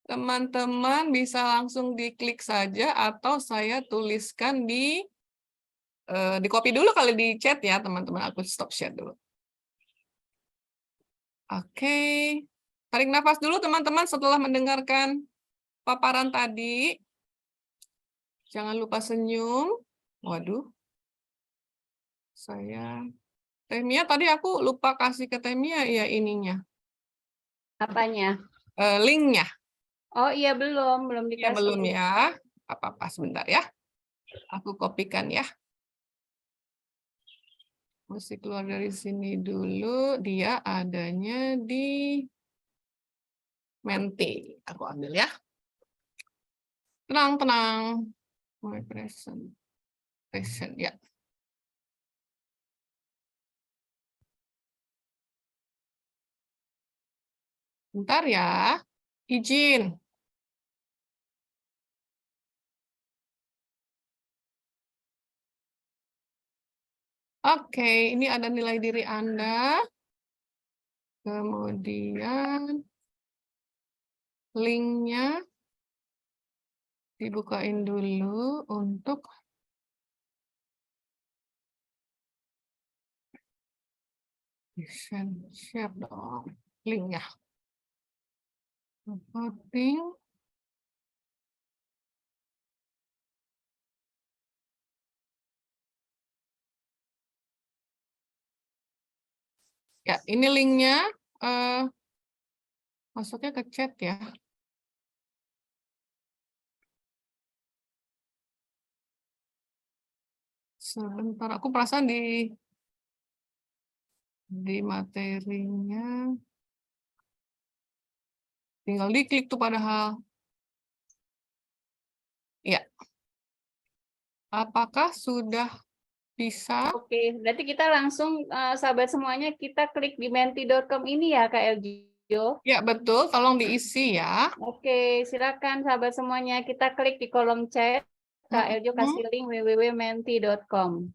Teman-teman bisa langsung diklik saja atau saya tuliskan di copy dulu kali di chat ya teman-teman. Aku stop share dulu. Oke. Tarik nafas dulu teman-teman setelah mendengarkan paparan tadi. Jangan lupa senyum. Waduh. Saya Mia, tadi aku lupa kasih ke Mia ya ininya, Apanya? linknya. Oh iya, belum Ya belum dikasih. ya. Apa-apa sebentar ya. Aku kopikan ya. Mesti keluar dari sini dulu. Dia adanya di Menti. Aku ambil ya. Tenang, tenang. My present. Present ya. Bentar ya. Izin. Oke, ini ada nilai diri Anda. Kemudian linknya dibukain dulu untuk share dong linknya. Voting. Ya, ini linknya masuknya ke chat ya. Sebentar, aku perasaan di materinya tinggal diklik tuh padahal. Ya. Apakah sudah bisa? Oke, berarti kita langsung sahabat semuanya kita klik di menti.com ini ya Kak Eljo. Ya, betul. Tolong diisi ya. Oke, silakan sahabat semuanya kita klik di kolom chat. Kak Eljo kasih link www.menti.com.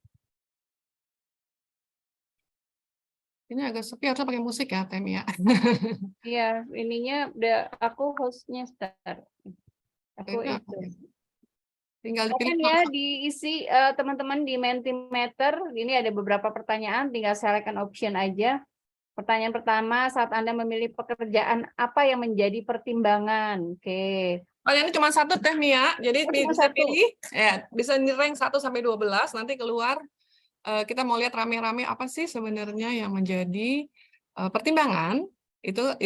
Ini agak sepi, harusnya pakai musik ya, Temia. Iya, ininya udah aku hostnya start. Aku Beda. itu. Tinggal Kan dipilih. ya diisi teman-teman di Mentimeter. Ini ada beberapa pertanyaan, tinggal select an option aja. Pertanyaan pertama, saat Anda memilih pekerjaan, apa yang menjadi pertimbangan? Oke. Oh, ini cuma satu teh Mia. Jadi Oh, cuma bisa satu. pilih, ya, bisa di rank 1 sampai 12, nanti keluar kita mau lihat rame-rame apa sih sebenarnya yang menjadi pertimbangan. Itu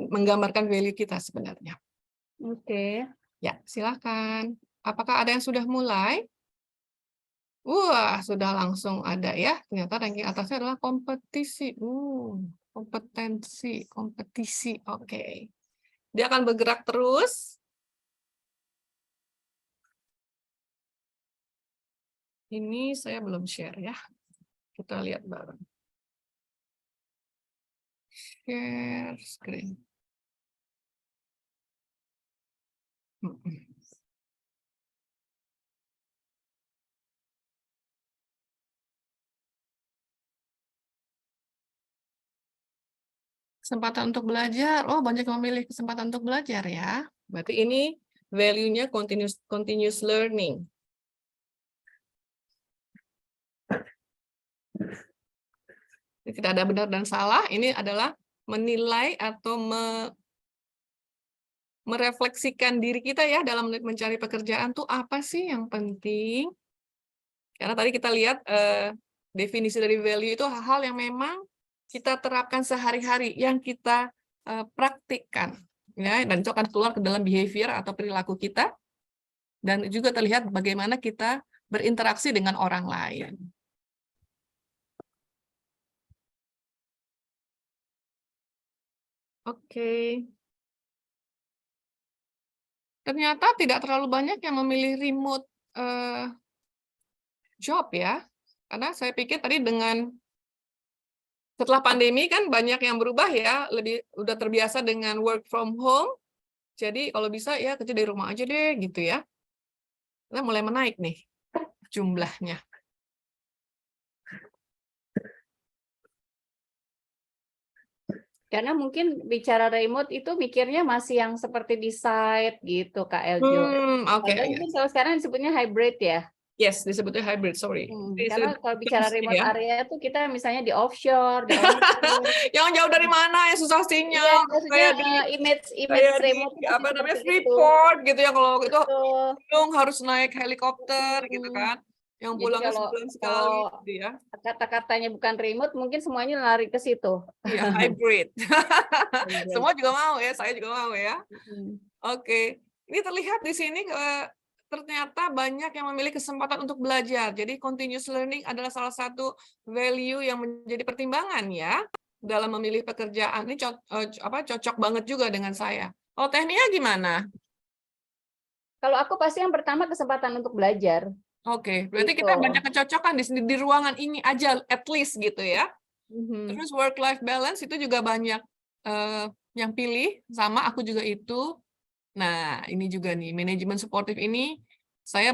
menggambarkan value kita sebenarnya. Oke. Ya, silakan. Apakah ada yang sudah mulai? Wah, sudah langsung ada ya. Ternyata ranking atasnya adalah kompetisi. Kompetensi, kompetisi. Oke. Dia akan bergerak terus. Ini saya belum share ya. Kita lihat bareng. Share screen. Kesempatan untuk belajar. Oh, banyak yang memilih kesempatan untuk belajar ya. Berarti ini value-nya continuous learning. Tidak ada benar dan salah. Ini adalah menilai atau merefleksikan diri kita ya dalam mencari pekerjaan tuh apa sih yang penting. Karena tadi kita lihat definisi dari value itu hal-hal yang memang kita terapkan sehari-hari, yang kita praktikkan. Ya, dan itu akan keluar ke dalam behavior atau perilaku kita. Dan juga terlihat bagaimana kita berinteraksi dengan orang lain. Oke. Ternyata tidak terlalu banyak yang memilih remote job ya. Karena saya pikir tadi setelah pandemi kan banyak yang berubah ya, udah terbiasa dengan work from home. Jadi kalau bisa ya kerja dari rumah aja deh gitu ya. Nah, mulai menaik nih jumlahnya. Karena mungkin bicara remote itu mikirnya masih yang seperti di site gitu, Kak Eljo. Oke. Mungkin kalau sekarang disebutnya hybrid ya. Yes, disebutnya hybrid, sorry. Karena kalau bicara remote ya. area tuh kita misalnya di offshore, di onshore. Yang jauh dari mana ya susah sinyal. Iya, maksudnya image remote di, apa namanya Freeport gitu ya, kalau itu harus naik helikopter gitu kan. Yang Jadi pulangnya kalau sebulan sekali kalau gitu ya. kata-katanya bukan remote, mungkin semuanya lari ke situ. Iya, hybrid. Hybrid. Semua juga mau ya, saya juga mau ya. Hmm. Oke, ini terlihat di sini ternyata banyak yang memilih kesempatan untuk belajar. Jadi continuous learning adalah salah satu value yang menjadi pertimbangan ya dalam memilih pekerjaan. Ini cocok banget juga dengan saya. Oh, Tehnia gimana? Kalau aku pasti yang pertama kesempatan untuk belajar. Oke, berarti Gitu. kita banyak kecocokan di ruangan ini aja, at least gitu ya. Mhm. Terus work-life balance itu juga banyak yang pilih, sama aku juga itu. Nah, ini juga nih, manajemen suportif ini, saya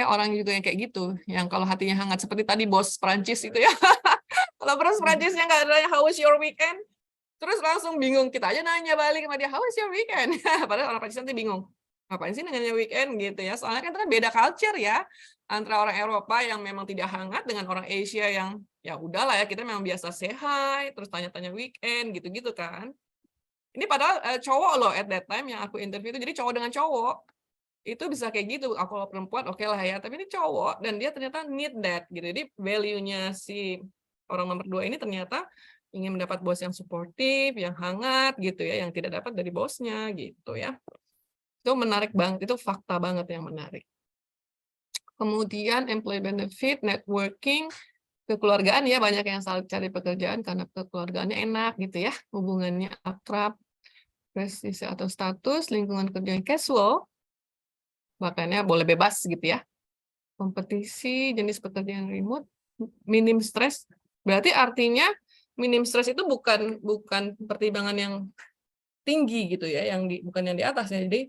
orang juga yang kayak gitu, yang kalau hatinya hangat, seperti tadi bos Prancis itu ya. Kalau bos Prancisnya nggak ada, how was your weekend? Terus langsung bingung, kita aja nanya balik sama dia, how was your weekend? Padahal orang Prancis nanti bingung, ngapain sih nanya weekend gitu ya, soalnya kan itu kan beda culture ya, antara orang Eropa yang memang tidak hangat dengan orang Asia yang ya udahlah ya, kita memang biasa say hi, terus tanya-tanya weekend gitu-gitu kan. Ini padahal cowok loh at that time yang aku interview itu, jadi cowok dengan cowok itu bisa kayak gitu. Aku kalau perempuan oke lah ya, tapi ini cowok dan dia ternyata need that gitu. Jadi value-nya si orang nomor 2 ini ternyata ingin mendapat bos yang suportif, yang hangat gitu ya, yang tidak dapat dari bosnya gitu ya. Itu menarik banget, itu fakta banget yang menarik. Kemudian employee benefit, networking, kekeluargaan ya, banyak yang saling cari pekerjaan karena kekeluargaannya enak gitu ya, hubungannya akrab, prestise atau status, lingkungan kerja yang casual, makanya boleh bebas gitu ya. Kompetisi, jenis pekerjaan remote, minim stres. Berarti artinya minim stres itu bukan pertimbangan yang tinggi gitu ya, bukan yang di atas ya. Jadi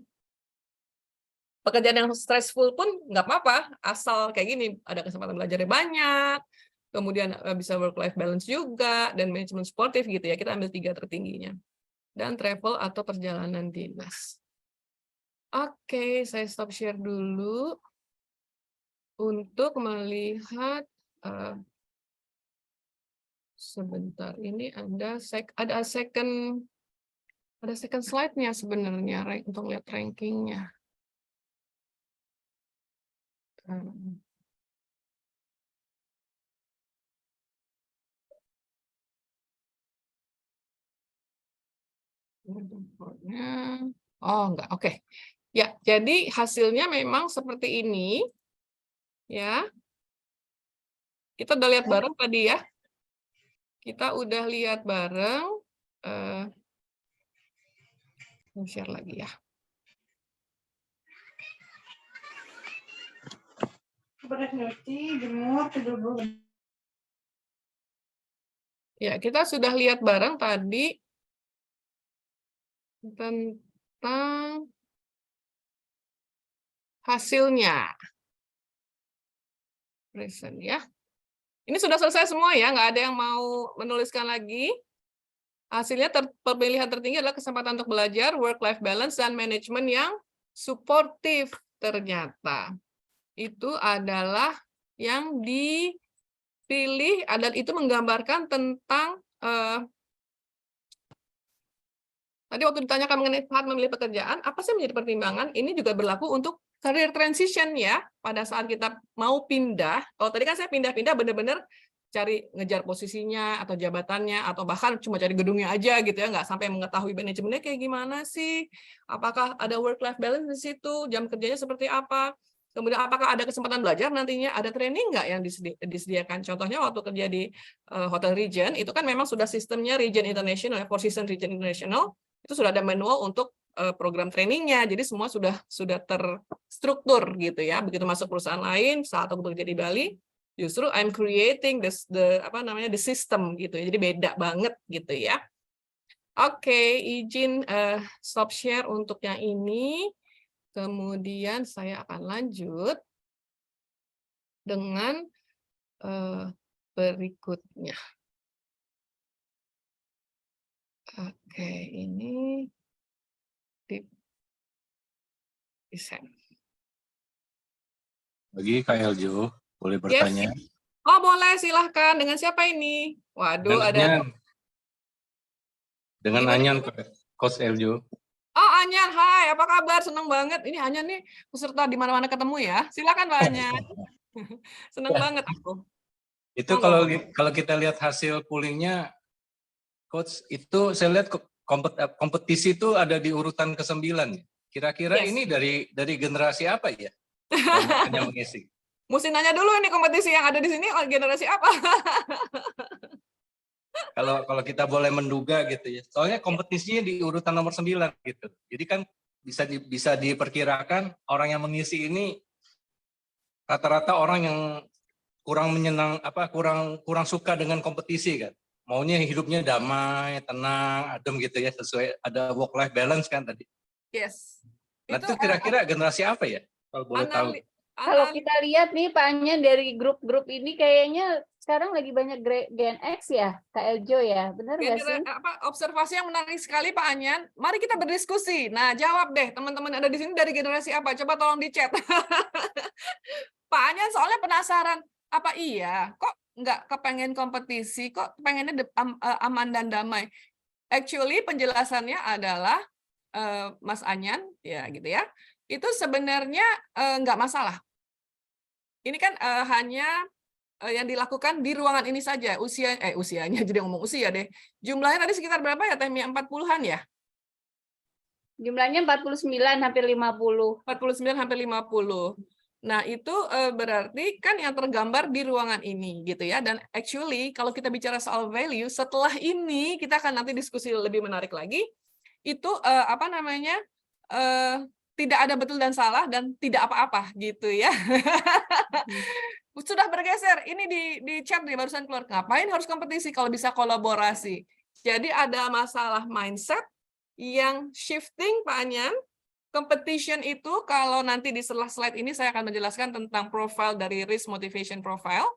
pekerjaan yang stressful pun nggak apa-apa, asal kayak gini, ada kesempatan belajarnya banyak, kemudian bisa work-life balance juga, dan manajemen sportif gitu ya, kita ambil 3 tertingginya. Dan travel atau perjalanan dinas. Oke, saya stop share dulu untuk melihat sebentar. Ini ada second slide-nya sebenarnya untuk lihat rankingnya. Oh, enggak. Oke. Ya, jadi hasilnya memang seperti ini. Ya. Kita udah lihat bareng tadi ya. Kita udah lihat bareng. Share lagi ya. Ya, kita sudah lihat bareng tadi tentang hasilnya. Present ya. Ini sudah selesai semua ya, nggak ada yang mau menuliskan lagi. Hasilnya pemilihan tertinggi adalah kesempatan untuk belajar, work-life balance, dan manajemen yang suportif ternyata. Itu adalah yang dipilih, dan itu menggambarkan tentang tadi waktu ditanyakan mengenai saat memilih pekerjaan, apa sih menjadi pertimbangan? Ini juga berlaku untuk career transition ya, pada saat kita mau pindah. Kalau tadi kan saya pindah-pindah benar-benar cari ngejar posisinya atau jabatannya atau bahkan cuma cari gedungnya aja gitu ya, nggak sampai mengetahui manajemennya kayak gimana sih, apakah ada work-life balance di situ, jam kerjanya seperti apa, kemudian apakah ada kesempatan belajar nantinya, ada training nggak yang disediakan. Contohnya waktu kerja di Hotel Regent, itu kan memang sudah sistemnya Regent International, Four Seasons Regent International, itu sudah ada manual untuk program trainingnya, jadi semua sudah terstruktur gitu ya. Begitu masuk perusahaan lain, saat aku bekerja di Bali, justru I'm creating the system gitu ya, jadi beda banget gitu ya. Oke, izin stop share untuk yang ini, kemudian saya akan lanjut dengan berikutnya. Oke, ini Bagi Kak Eljo, boleh bertanya? Yes. Oh, boleh, silahkan. Dengan siapa ini? Waduh, dengan Anyan, Coach Eljo. Oh, Anyan, hai, apa kabar? Senang banget. Ini Anyan nih peserta di mana-mana ketemu ya. Silakan, Mbak Anyan. Seneng Ya. banget aku. Itu kalau kita lihat hasil pollingnya, Coach, itu saya lihat kompetisi itu ada di urutan ke-9. Kira-kira Yes. ini dari generasi apa ya? Banyak yang mengisi. Mesti nanya dulu ini kompetisi yang ada di sini generasi apa? Kalau kita boleh menduga gitu ya. Soalnya kompetisinya di urutan nomor 9 gitu. Jadi kan bisa diperkirakan orang yang mengisi ini rata-rata orang yang kurang suka dengan kompetisi kan. Maunya hidupnya damai, tenang, adem gitu ya, sesuai ada work life balance kan tadi. Yes. Nah, itu kira-kira generasi apa ya? Kalau boleh tahu. Kalau kita lihat nih Pak Anyan dari grup-grup ini kayaknya sekarang lagi banyak Gen X ya, Kak Eljo ya, benar nggak sih? Observasi yang menarik sekali Pak Anyan. Mari kita berdiskusi. Nah, jawab deh teman-teman ada di sini dari generasi apa? Coba tolong di chat. Pak Anyan soalnya penasaran, apa iya? Kok nggak kepengen kompetisi? Kok pengennya aman dan damai? Actually penjelasannya adalah Mas Anyan, ya gitu ya. Itu sebenarnya nggak masalah. Ini kan hanya yang dilakukan di ruangan ini saja. Usianya jadi ngomong usia deh. Jumlahnya tadi sekitar berapa ya, Temi? 40-an ya? Jumlahnya 49 hampir 50. 49 hampir 50. Nah, itu berarti kan yang tergambar di ruangan ini gitu ya. Dan actually kalau kita bicara soal value, setelah ini kita akan nanti diskusi lebih menarik lagi. Itu tidak ada betul dan salah dan tidak apa-apa gitu ya. Sudah bergeser. Ini di chat nih barusan keluar. Ngapain harus kompetisi kalau bisa kolaborasi? Jadi ada masalah mindset yang shifting Pak Anyan. Competition itu kalau nanti di setelah slide ini saya akan menjelaskan tentang profile dari risk motivation profile.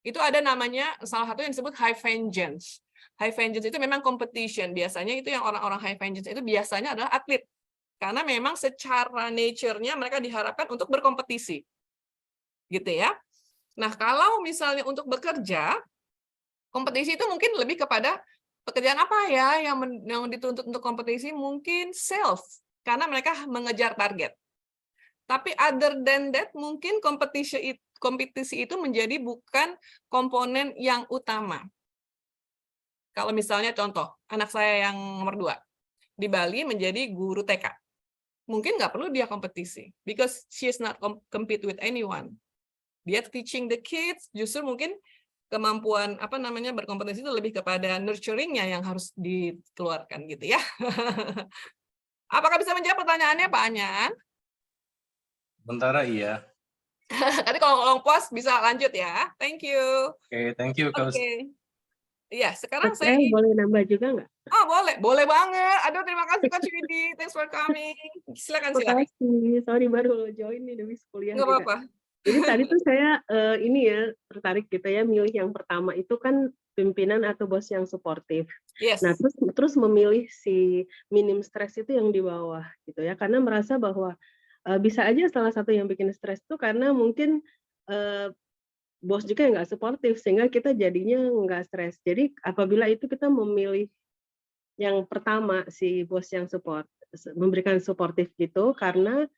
Itu ada namanya salah satu yang disebut high vengeance. High vengeance itu memang competition. Biasanya itu yang orang-orang high vengeance itu biasanya adalah atlet. Karena memang secara nature-nya mereka diharapkan untuk berkompetisi. Gitu ya. Nah, kalau misalnya untuk bekerja, kompetisi itu mungkin lebih kepada pekerjaan apa ya yang dituntut untuk kompetisi, mungkin sales. Karena mereka mengejar target. Tapi other than that, mungkin kompetisi itu menjadi bukan komponen yang utama. Kalau misalnya contoh, anak saya yang nomor 2 di Bali menjadi guru TK. Mungkin nggak perlu dia kompetisi, because she is not compete with anyone. Dia teaching the kids, justru mungkin kemampuan berkompetisi itu lebih kepada nurturing-nya yang harus dikeluarkan gitu ya. Apakah bisa menjawab pertanyaannya Pak Anyan? Sementara iya. Tadi kalau puas bisa lanjut ya. Thank you. Oke, thank you, Coach. Oke. Iya, sekarang Saya boleh nambah juga nggak? Boleh banget. Aduh, terima kasih Coach Widi. Thanks for coming. Silakan. Terima kasih. Sorry baru join nih dari kuliah. Nggak apa-apa. Jadi tadi tuh saya tertarik gitu ya, milih yang pertama itu kan pimpinan atau bos yang suportif. Yes. Nah, terus memilih si minim stres itu yang di bawah gitu ya, karena merasa bahwa bisa aja salah satu yang bikin stres itu karena mungkin bos juga yang nggak suportif sehingga kita jadinya nggak stres. Jadi apabila itu kita memilih yang pertama si bos yang memberikan suportif gitu, karena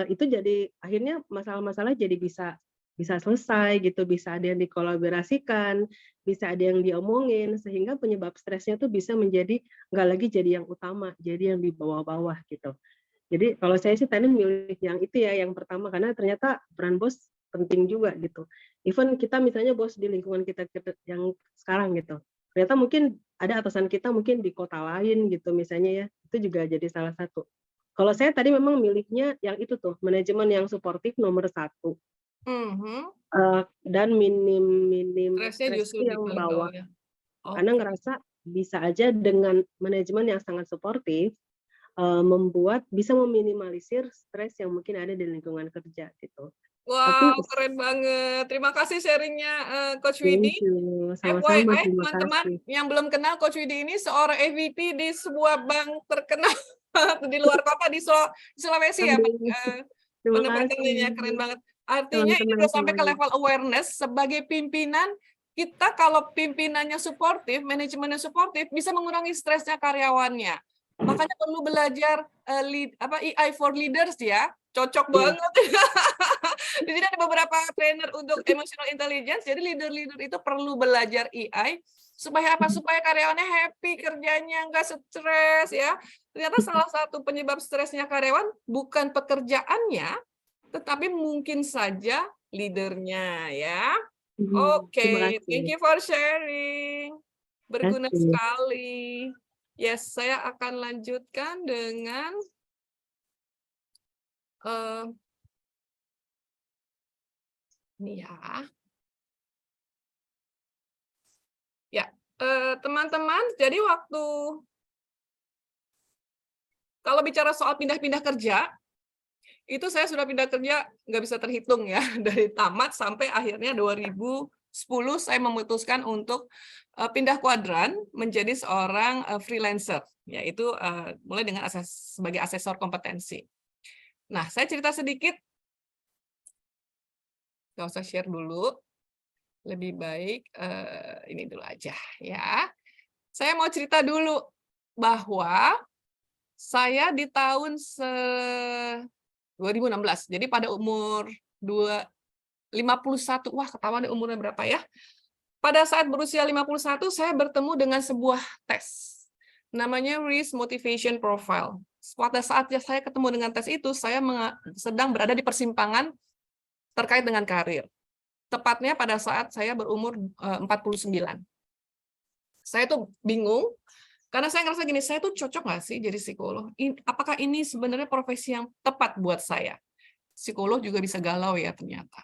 itu jadi akhirnya masalah-masalah jadi bisa selesai gitu, bisa ada yang dikolaborasikan, bisa ada yang diomongin, sehingga penyebab stresnya tuh bisa menjadi nggak lagi jadi yang utama, jadi yang di bawah-bawah gitu. Jadi kalau saya sih tadi milih yang itu ya, yang pertama, karena ternyata peran bos penting juga gitu. Even kita misalnya bos di lingkungan kita yang sekarang gitu, ternyata mungkin ada atasan kita mungkin di kota lain gitu misalnya ya, itu juga jadi salah satu. Kalau saya tadi memang milihnya yang itu tuh, manajemen yang suportif nomor 1. Dan minim stres yang bawah. Ya. Karena ngerasa bisa aja dengan manajemen yang sangat suportif, bisa meminimalisir stres yang mungkin ada di lingkungan kerja gitu. Wow, keren banget. Terima kasih sharingnya Coach Widi. FYI, teman-teman yang belum kenal Coach Widi ini seorang EVP di sebuah bank terkenal di luar kota di Sulawesi ya. Penempatannya keren banget. Artinya ini udah sampai ke level awareness sebagai pimpinan. Kita kalau pimpinannya suportif, manajemennya suportif, bisa mengurangi stresnya karyawannya. Makanya perlu belajar EI for leaders ya. Cocok Iya. banget. Di sini ada beberapa trainer untuk emotional intelligence. Jadi leader-leader itu perlu belajar EI supaya apa? Supaya karyawannya happy kerjanya, nggak stres ya. Ternyata salah satu penyebab stresnya karyawan bukan pekerjaannya, tetapi mungkin saja leadernya ya. Terima Oke, kasih. thank you for sharing. Berguna Terima kasih. sekali. Yes, saya akan lanjutkan dengan ini ya. Ya, teman-teman, jadi kalau bicara soal pindah-pindah kerja, itu saya sudah pindah kerja nggak bisa terhitung ya, dari tamat sampai akhirnya 2010 saya memutuskan untuk pindah kuadran menjadi seorang freelancer, yaitu mulai dengan sebagai asesor kompetensi. Nah, saya cerita sedikit, nggak usah share dulu, lebih baik ini dulu aja ya. Saya mau cerita dulu bahwa saya di tahun 2016, jadi pada umur 51, wah ketahuan deh umurnya berapa ya. Pada saat berusia 51, saya bertemu dengan sebuah tes. Namanya Risk Motivation Profile. Pada saat saya ketemu dengan tes itu, saya sedang berada di persimpangan terkait dengan karir. Tepatnya pada saat saya berumur 49. Saya tuh bingung, karena saya ngerasa gini, saya tuh cocok nggak sih jadi psikolog? Apakah ini sebenarnya profesi yang tepat buat saya? Psikolog juga bisa galau ya ternyata.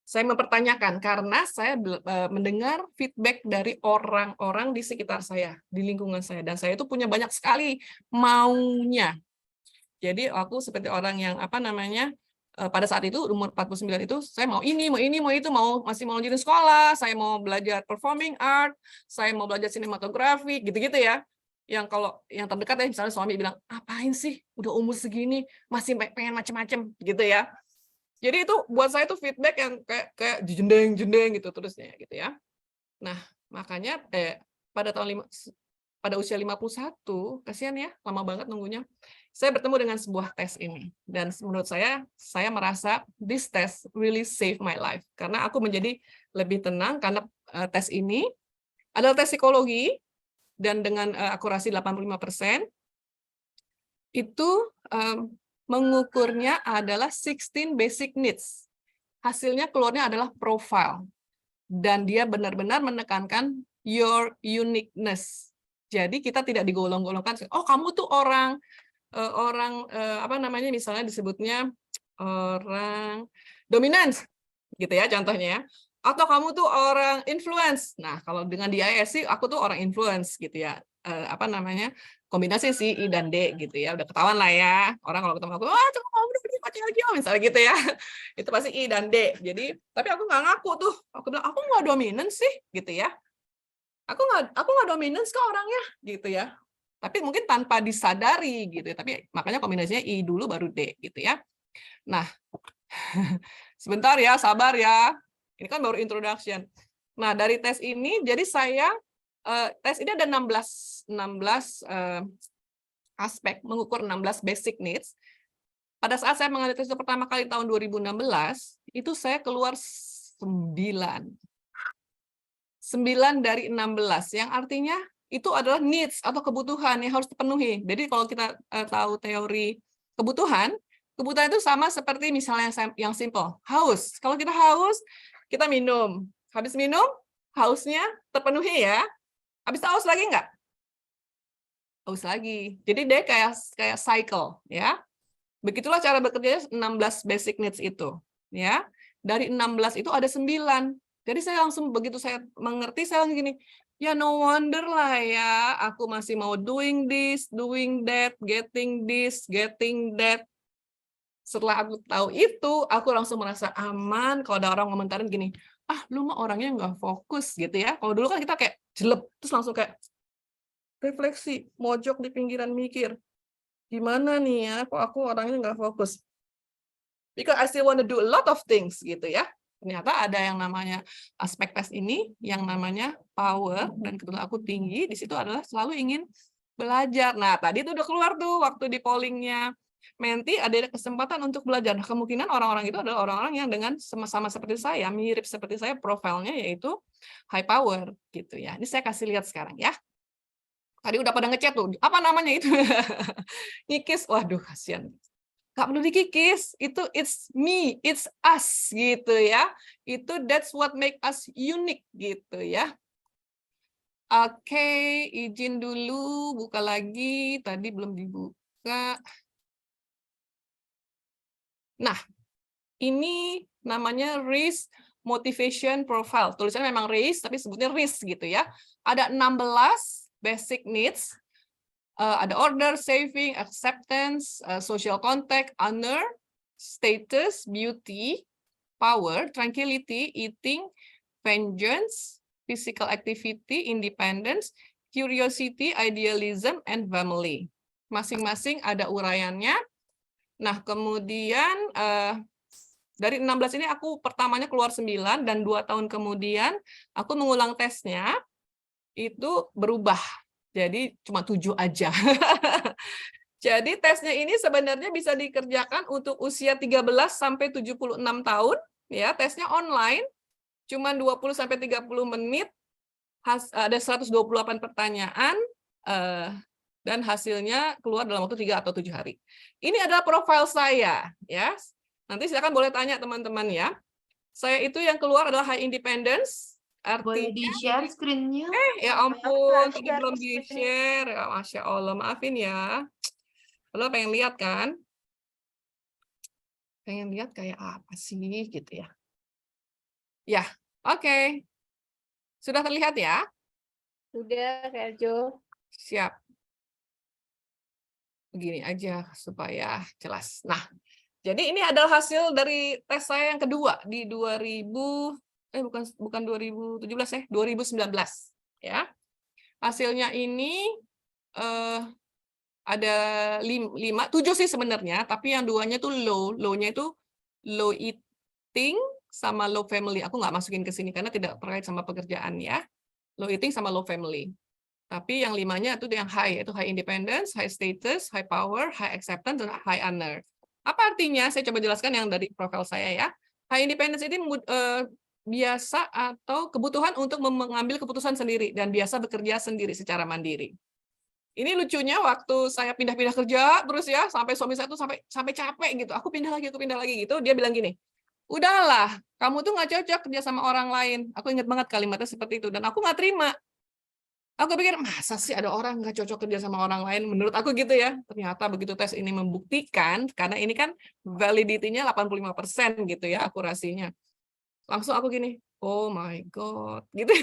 Saya mempertanyakan karena saya mendengar feedback dari orang-orang di sekitar saya, di lingkungan saya, dan saya itu punya banyak sekali maunya. Jadi aku seperti orang yang pada saat itu umur 49 itu saya mau ini, mau itu, masih mau lanjutin sekolah, saya mau belajar performing art, saya mau belajar sinematografi, gitu-gitu ya. Yang kalau yang terdekat ya misalnya suami bilang, "Apain sih? Udah umur segini masih pengen macem-macem," gitu ya. Jadi itu buat saya itu feedback yang kayak jendeng gitu terusnya gitu ya. Nah, makanya pada usia 51, kasihan ya, lama banget nunggunya. Saya bertemu dengan sebuah tes ini dan menurut saya merasa this test really save my life karena aku menjadi lebih tenang karena tes ini adalah tes psikologi dan dengan akurasi 85% itu mengukurnya adalah 16 basic needs. Hasilnya keluarnya adalah profile. Dan dia benar-benar menekankan your uniqueness. Jadi kita tidak digolong-golongkan, oh kamu tuh orang misalnya disebutnya orang dominance, gitu ya contohnya ya. Atau kamu tuh orang influence. Nah, kalau dengan di ISC aku tuh orang influence gitu ya. Kombinasi si I dan D gitu ya. Udah ketahuan lah ya. Orang kalau ketemu aku, kamu udah pergi pacar lagi misalnya gitu ya. Itu pasti I dan D. Jadi, tapi aku nggak ngaku tuh. Aku bilang, aku nggak dominan sih gitu ya. Aku nggak dominan ke orangnya gitu ya. Tapi mungkin tanpa disadari gitu ya. Tapi makanya kombinasinya I dulu baru D gitu ya. Nah, sebentar ya, sabar ya. Ini kan baru introduction. Nah, dari tes ini, jadi saya, tes ini ada 16 aspek, mengukur 16 basic needs. Pada saat saya mengambil tes itu pertama kali tahun 2016, itu saya keluar 9 dari 16, yang artinya itu adalah needs atau kebutuhan yang harus dipenuhi. Jadi kalau kita tahu teori kebutuhan itu sama seperti misalnya yang simple, haus. Kalau kita haus, kita minum. Habis minum, hausnya terpenuhi ya. Habis haus lagi nggak? Haus lagi. Jadi dia kayak cycle ya. Begitulah cara bekerjanya 16 basic needs itu ya. Dari 16 itu ada 9. Jadi saya langsung begitu saya mengerti, saya langsung gini, ya no wonder lah ya, aku masih mau doing this, doing that, getting this, getting that. Setelah aku tahu itu, aku langsung merasa aman kalau ada orang komentarin gini, lu mah orangnya nggak fokus gitu ya. Kalau dulu kan kita kayak jelek, terus langsung kayak refleksi, mojok di pinggiran mikir, gimana nih ya, kok aku orangnya nggak fokus. Because I still want to do a lot of things gitu ya. Ternyata ada yang namanya aspek tes ini, yang namanya power, dan kebetulan aku tinggi, di situ adalah selalu ingin belajar. Nah, tadi tuh udah keluar tuh waktu di pollingnya. Menti ada kesempatan untuk belajar. Nah, kemungkinan orang-orang itu adalah orang-orang yang dengan sama-sama seperti saya, mirip seperti saya profilnya, yaitu high power gitu ya. Ini saya kasih lihat sekarang ya. Tadi udah pada ngechat tuh, apa namanya itu? Ngikis, waduh kasihan. Gak perlu dikikis, itu it's me, it's us gitu ya. Itu that's what make us unique gitu ya. Oke, izin dulu buka lagi, tadi belum dibuka. Nah, ini namanya risk motivation profile. Tulisannya memang risk, tapi sebutnya risk gitu ya. Ada 16 basic needs. Ada order, saving, acceptance, social contact, honor, status, beauty, power, tranquility, eating, vengeance, physical activity, independence, curiosity, idealism, and family. Masing-masing ada uraiannya. Nah, kemudian dari 16 ini aku pertamanya keluar 9 dan 2 tahun kemudian aku mengulang tesnya itu berubah. Jadi cuma 7 aja. Jadi tesnya ini sebenarnya bisa dikerjakan untuk usia 13 sampai 76 tahun ya, tesnya online. Cuma 20 sampai 30 menit. Ada 128 pertanyaan dan hasilnya keluar dalam waktu 3 atau 7 hari. Ini adalah profil saya ya. Nanti silakan boleh tanya teman-teman ya. Saya itu yang keluar adalah high independence. Boleh di-share screen-nya? Ya ampun, tadi belum di-share. Ya, Masya Allah, maafin ya. Lo pengen lihat kan? Pengen lihat kayak apa sih gitu ya. Ya, oke. Sudah terlihat ya? Sudah, Kak Eljo. Siap. Begini aja supaya jelas. Nah, jadi ini adalah hasil dari tes saya yang kedua di 2019 ya. Hasilnya ini ada 7 sih sebenarnya, tapi yang 2-nya tuh low-nya itu low eating sama low family. Aku nggak masukin ke sini karena tidak terkait sama pekerjaan ya. Low eating sama low family. Tapi yang 5-nya itu yang high, yaitu high independence, high status, high power, high acceptance, dan high honor. Apa artinya? Saya coba jelaskan yang dari profil saya ya. High independence ini biasa atau kebutuhan untuk mengambil keputusan sendiri dan biasa bekerja sendiri secara mandiri. Ini lucunya waktu saya pindah-pindah kerja terus ya, sampai suami saya tuh sampai capek gitu. Aku pindah lagi gitu. Dia bilang gini, udahlah, kamu tuh nggak cocok kerja sama orang lain. Aku ingat banget kalimatnya seperti itu dan aku nggak terima. Aku pikir, masa sih ada orang nggak cocok kerja sama orang lain? Menurut aku gitu ya. Ternyata begitu tes ini membuktikan, karena ini kan validity-nya 85% gitu ya, akurasinya. Langsung aku gini, oh my God. Gitu.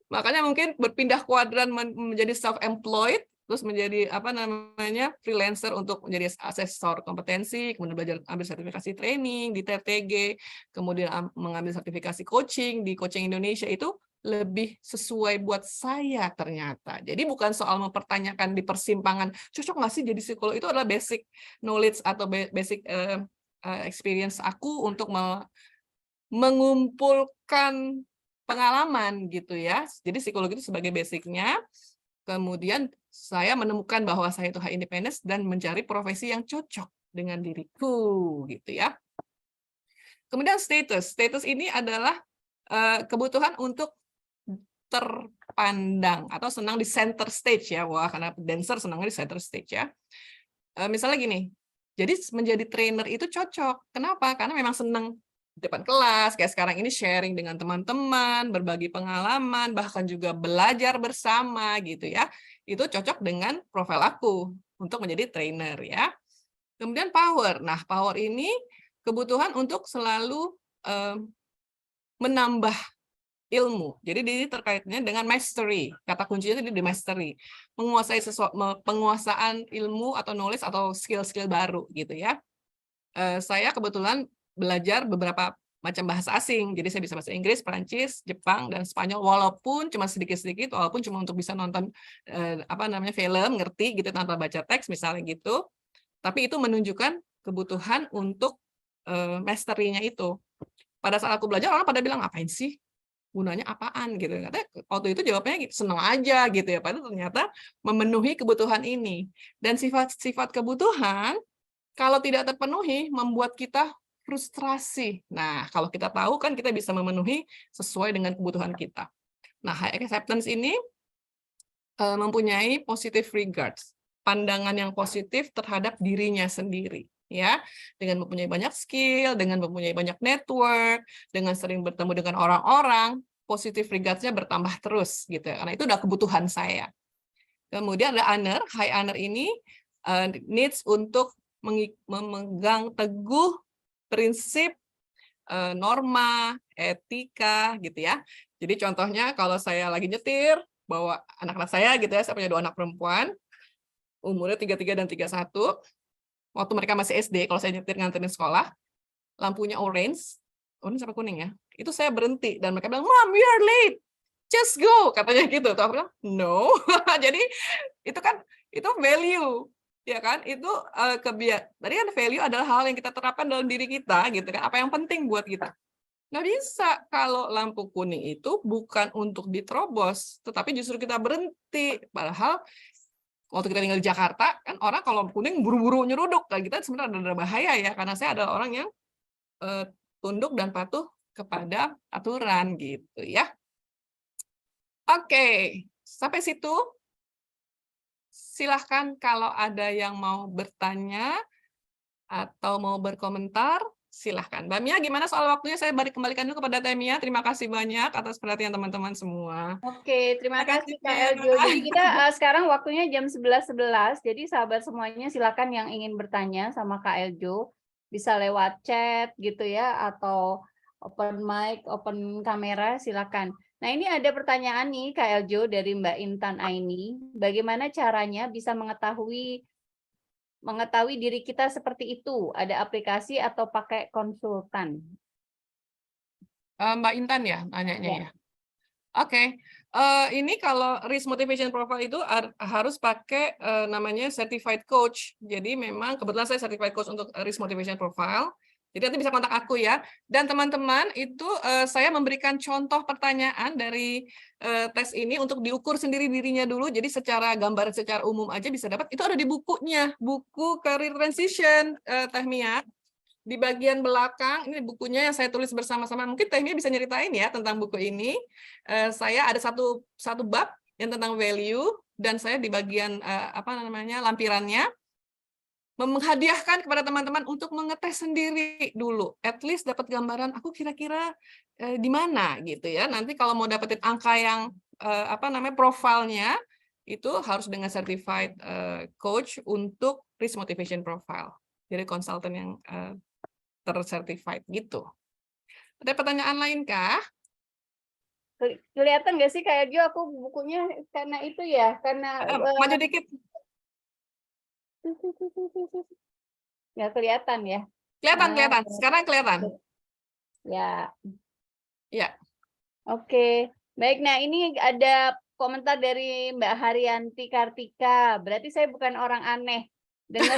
Makanya mungkin berpindah kuadran menjadi self-employed, terus menjadi freelancer untuk menjadi asesor kompetensi, kemudian belajar ambil sertifikasi training di TTG, kemudian mengambil sertifikasi coaching di Coaching Indonesia itu lebih sesuai buat saya ternyata. Jadi bukan soal mempertanyakan di persimpangan, cocok nggak sih jadi psikolog, itu adalah basic knowledge atau basic experience aku untuk mengumpulkan pengalaman gitu ya. Jadi psikologi itu sebagai basicnya, kemudian saya menemukan bahwa saya itu high independence dan mencari profesi yang cocok dengan diriku gitu ya. Kemudian status ini adalah kebutuhan untuk terpandang atau senang di center stage ya. Wah, karena dancer senangnya di center stage ya. Misalnya gini, jadi menjadi trainer itu cocok. Kenapa? Karena memang senang di depan kelas, kayak sekarang ini sharing dengan teman-teman, berbagi pengalaman, bahkan juga belajar bersama gitu ya. Itu cocok dengan profil aku untuk menjadi trainer ya. Kemudian power. Nah, power ini kebutuhan untuk selalu menambah ilmu. Jadi ini terkaitnya dengan mastery. Kata kuncinya itu di mastery. Menguasai penguasaan ilmu atau knowledge atau skill-skill baru gitu ya. Saya kebetulan belajar beberapa macam bahasa asing. Jadi saya bisa bahasa Inggris, Perancis, Jepang, dan Spanyol. Walaupun cuma sedikit-sedikit, walaupun cuma untuk bisa nonton film, ngerti gitu tanpa baca teks misalnya gitu. Tapi itu menunjukkan kebutuhan untuk mastery-nya itu. Pada saat aku belajar, orang pada bilang, ngapain sih? gunanya apaan gitu. Katanya waktu itu jawabnya senang aja gitu ya, padahal ternyata memenuhi kebutuhan ini. Dan sifat-sifat kebutuhan kalau tidak terpenuhi membuat kita frustrasi. Nah, kalau kita tahu kan kita bisa memenuhi sesuai dengan kebutuhan kita. Nah, high acceptance ini mempunyai positive regards, pandangan yang positif terhadap dirinya sendiri. Ya, dengan mempunyai banyak skill, dengan mempunyai banyak network, dengan sering bertemu dengan orang-orang, positive regards-nya bertambah terus gitu ya. Karena itu udah kebutuhan saya. Kemudian ada honor, high honor ini needs untuk memegang teguh prinsip, norma, etika gitu ya. Jadi contohnya kalau saya lagi nyetir bawa anak-anak saya gitu ya, saya punya 2 anak perempuan, umurnya 33 dan 31. Waktu mereka masih SD, kalau saya nyetir nganterin sekolah, lampunya orange apa kuning ya, itu saya berhenti dan mereka bilang, "Mom, we are late, just go," katanya gitu. Tuh aku bilang, "No." Jadi itu value, ya kan? Itu tadi kan value adalah hal yang kita terapkan dalam diri kita, gitu kan? Apa yang penting buat kita. Nggak bisa kalau lampu kuning itu bukan untuk diterobos, tetapi justru kita berhenti. Padahal waktu kita tinggal di Jakarta, kan orang kalau kuning buru-buru nyeruduk. Nah, kita sebenarnya ada bahaya ya, karena saya adalah orang yang tunduk dan patuh kepada aturan gitu ya. Oke, sampai situ. Silahkan kalau ada yang mau bertanya atau mau berkomentar, silahkan. Mbak Mia, gimana soal waktunya? Saya kembalikan dulu kepada Teh Mia. Terima kasih banyak atas perhatian teman-teman semua. Oke, terima Terima kasih kasih, Kak Mia. Eljo. Jadi kita sekarang waktunya jam 11.11. Jadi sahabat semuanya silakan yang ingin bertanya sama Kak Eljo bisa lewat chat gitu ya, atau open mic, open kamera, silakan. Nah, ini ada pertanyaan nih Kak Eljo dari Mbak Intan Aini. Bagaimana caranya bisa mengetahui diri kita seperti itu? Ada aplikasi atau pakai konsultan? Mbak Intan ya nanyanya Ya. ya. Oke, ini kalau risk motivation profile itu harus pakai namanya certified coach. Jadi memang kebetulan saya certified coach untuk risk motivation profile. Jadi nanti bisa kontak aku ya. Dan teman-teman itu saya memberikan contoh pertanyaan dari tes ini untuk diukur sendiri dirinya dulu. Jadi secara gambaran secara umum aja bisa dapat. Itu ada di bukunya, buku Career Transition Teh Mia. Di bagian belakang, ini bukunya yang saya tulis bersama-sama. Mungkin Teh Mia bisa nyeritain ya tentang buku ini. Saya ada satu bab yang tentang value, dan saya di bagian lampirannya, menghadiahkan kepada teman-teman untuk mengetes sendiri dulu. At least dapat gambaran, aku kira-kira di mana gitu ya. Nanti kalau mau dapetin angka yang profilnya, itu harus dengan certified coach untuk risk motivation profile. Jadi konsultan yang tercertified gitu. Ada pertanyaan lain kah? Kelihatan nggak sih kayak Jo, aku bukunya karena itu ya, karena Maju dikit. nggak kelihatan ya. Kelihatan. Sekarang kelihatan. Ya. Ya. Oke. Baik, nah ini ada komentar dari Mbak Haryanti Kartika. Berarti saya bukan orang aneh. Dengar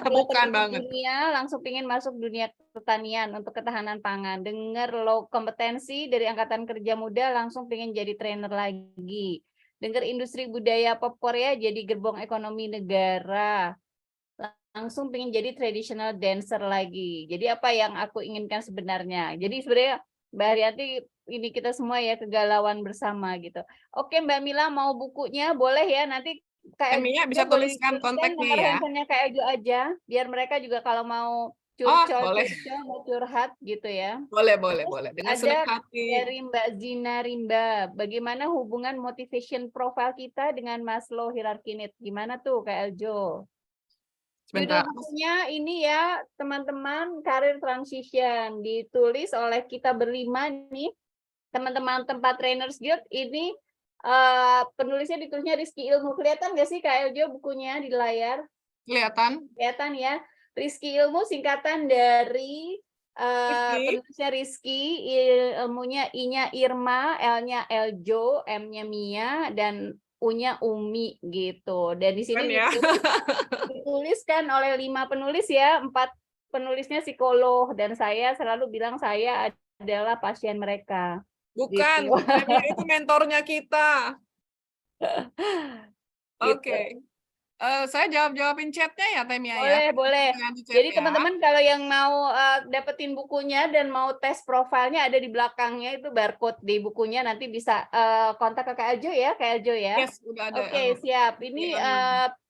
Bukan banget. dunia, langsung pingin masuk dunia pertanian untuk ketahanan pangan. Dengar low kompetensi dari Angkatan Kerja Muda, langsung pingin jadi trainer lagi. Dengar industri budaya pop Korea jadi gerbong ekonomi negara. Langsung pingin jadi traditional dancer lagi. Jadi apa yang aku inginkan sebenarnya? Jadi sebenarnya Mbak Haryanti, ini kita semua ya kegalauan bersama gitu. Oke Mbak Mila, mau bukunya boleh ya, nanti Kak Mia bisa boleh tuliskan kontaknya nomor ya. handphonenya Kak Ejo aja, biar mereka juga kalau mau boleh. mau curhat gitu ya. Boleh. Dengan senang Ada hati. dari Mbak Zina Rimba, bagaimana hubungan motivation profile kita dengan Maslow hierarchy need? Gimana tuh Kak Eljo? Judul Sebentar. bukunya ini ya teman-teman, Career Transition, ditulis oleh kita berlima nih, teman-teman tempat Trainers Guild. Ini penulisnya ditulisnya Rizky Ilmu. Kelihatan nggak sih Kak Eljo bukunya di layar? Kelihatan Ya. Rizky Ilmu singkatan dari penulisnya Rizky, ilmunya I-nya Irma, L-nya Eljo, M-nya Mia, dan U-nya Umi gitu. Dan di sini ya. dituliskan oleh 5 penulis ya, 4 penulisnya psikolog, dan saya selalu bilang saya adalah pasien mereka. Bukan, Gitu. Tamiya itu mentornya kita. Oke. Saya jawabin chatnya ya, Tamiya ya. Boleh. Pertanyaan di chat Jadi ya. teman-teman kalau yang mau dapetin bukunya dan mau tes profilnya ada di belakangnya itu barcode di bukunya, nanti bisa kontak ke Kak Eljo ya, Kak Eljo ya. Yes, udah ada. Oke, siap. Ini DM.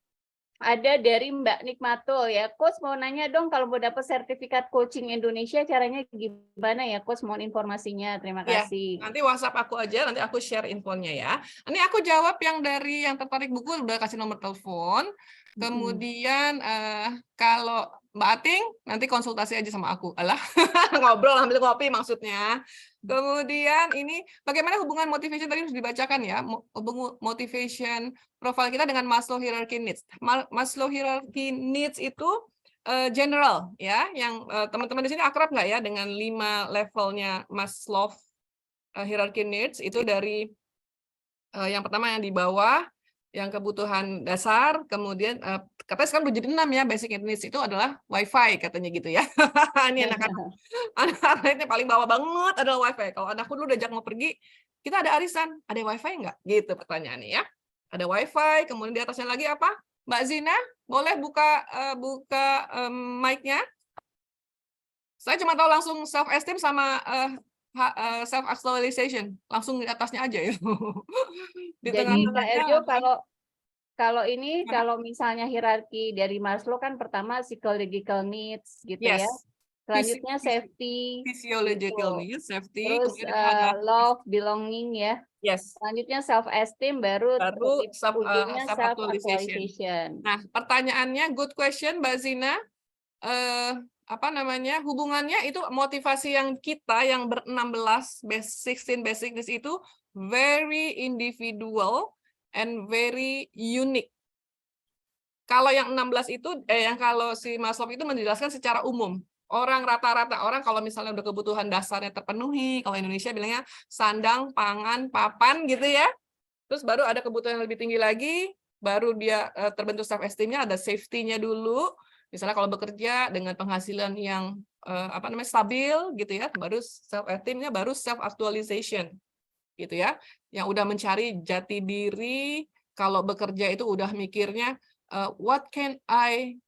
ada dari Mbak Nikmatul ya. Coach mau nanya dong, kalau mau dapat sertifikat coaching Indonesia caranya gimana ya, Coach? Mohon informasinya. Terima Ya, kasih. nanti WhatsApp aku aja, nanti aku share infonya ya. Ini aku jawab yang dari yang tertarik buku, udah kasih nomor telepon. Kemudian kalau Mbak Ating, nanti konsultasi aja sama aku. Alah, ngobrol sambil ngopi maksudnya. Kemudian ini bagaimana hubungan motivation tadi harus dibacakan ya. Motivation profile kita dengan Maslow Hierarchy Needs. Maslow Hierarchy Needs itu general ya, yang teman-teman di sini akrab nggak ya dengan 5 levelnya Maslow Hierarchy Needs. Itu dari yang pertama yang di bawah, yang kebutuhan dasar, kemudian katanya sekarang udah jadi 6 ya, basic needs itu adalah wifi katanya gitu ya. Ini anak-anak paling bawah banget adalah wifi. Kalau anakku dulu diajak mau pergi, kita ada arisan, ada wifi nggak? Gitu pertanyaannya ya. Ada wifi, kemudian di atasnya lagi apa? Mbak Zina, boleh buka mic-nya? Saya cuma tahu langsung self esteem sama self actualization, langsung di atasnya aja ya. Di Jadi Kak tengah-tengahnya Eljo, ada- kalau misalnya hierarki dari Maslow kan pertama psychological needs gitu ya. yes, Selanjutnya safety, physiological gitu. needs, safety, Terus kemudian ada love, belonging ya. yes, Selanjutnya self esteem, baru baru ujungnya self self actualization. actualization. Nah, pertanyaannya good question Mbak Zina. Apa namanya? Hubungannya itu motivasi yang kita yang ber-16 16 basic needs itu very individual and very unique. Kalau yang 16 itu yang kalau si Maslow itu menjelaskan secara umum. Orang rata-rata orang kalau misalnya udah kebutuhan dasarnya terpenuhi, kalau Indonesia bilangnya sandang, pangan, papan gitu ya. Terus baru ada kebutuhan yang lebih tinggi lagi, baru dia terbentuk self esteem-nya, ada safety-nya dulu. Misalnya kalau bekerja dengan penghasilan yang stabil gitu ya, baru self esteem-nya, baru self actualization gitu ya. Yang udah mencari jati diri, kalau bekerja itu udah mikirnya what can I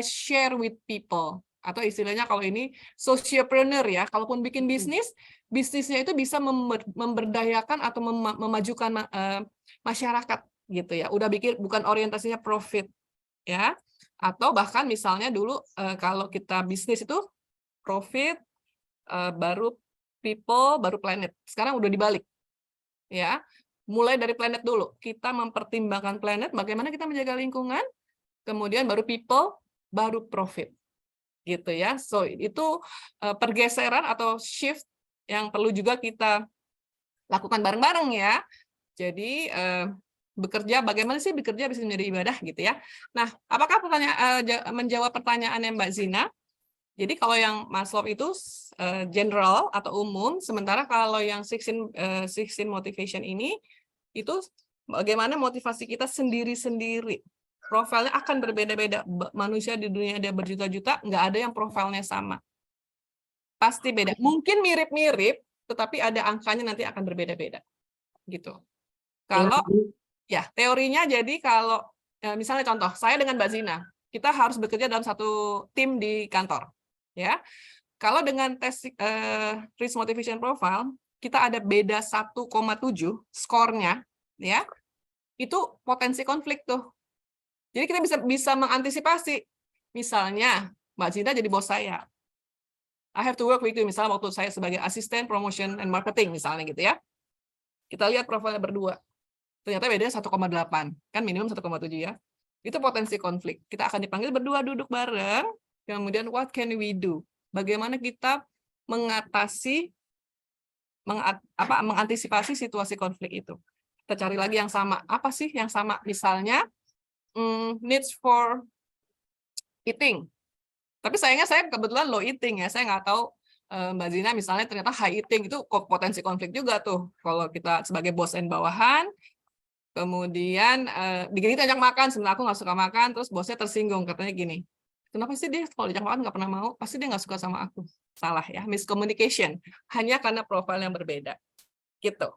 share with people, atau istilahnya kalau ini sociopreneur ya. Kalaupun bikin bisnisnya itu bisa memberdayakan atau memajukan masyarakat gitu ya. Udah bikin bukan orientasinya profit ya. Atau bahkan misalnya dulu kalau kita bisnis itu profit baru people baru planet. Sekarang udah dibalik. Ya. Mulai dari planet dulu. Kita mempertimbangkan planet, bagaimana kita menjaga lingkungan, kemudian baru people, baru profit. Gitu ya. So, itu pergeseran atau shift yang perlu juga kita lakukan bareng-bareng ya. Jadi bagaimana sih bekerja bisa menjadi ibadah gitu ya. Nah, apakah menjawab pertanyaannya Mbak Zina? Jadi kalau yang Maslow itu general atau umum, sementara kalau yang 16 motivation ini itu bagaimana motivasi kita sendiri-sendiri. Profilnya akan berbeda-beda. Manusia di dunia ada berjuta-juta, nggak ada yang profilnya sama. Pasti beda. Mungkin mirip-mirip, tetapi ada angkanya nanti akan berbeda-beda. Gitu. Kalau ya teorinya jadi kalau misalnya contoh saya dengan Mbak Zina, kita harus bekerja dalam satu tim di kantor. Ya, kalau dengan tes risk motivation profile kita ada beda 1,7 skornya, ya itu potensi konflik tuh. Jadi kita bisa mengantisipasi. Misalnya Mbak Zina jadi bos saya, I have to work with you. Misalnya waktu saya sebagai asisten promotion and marketing misalnya gitu ya. Kita lihat profilnya berdua. Ternyata bedanya 1,8. Kan minimum 1,7 ya. Itu potensi konflik. Kita akan dipanggil berdua duduk bareng. Kemudian what can we do? Bagaimana kita mengantisipasi situasi konflik itu? Kita cari lagi yang sama. Apa sih yang sama? Misalnya needs for eating. Tapi sayangnya saya kebetulan low eating ya. Saya nggak tahu Mbak Zina misalnya ternyata high eating itu potensi konflik juga tuh. Kalau kita sebagai bos dan bawahan, kemudian digigit ajak makan, sebenarnya aku nggak suka makan, terus bosnya tersinggung katanya gini, Kenapa sih dia kalau diajak makan nggak pernah mau? Pasti dia nggak suka sama aku. Salah ya, miscommunication. Hanya karena profil yang berbeda. Gitu.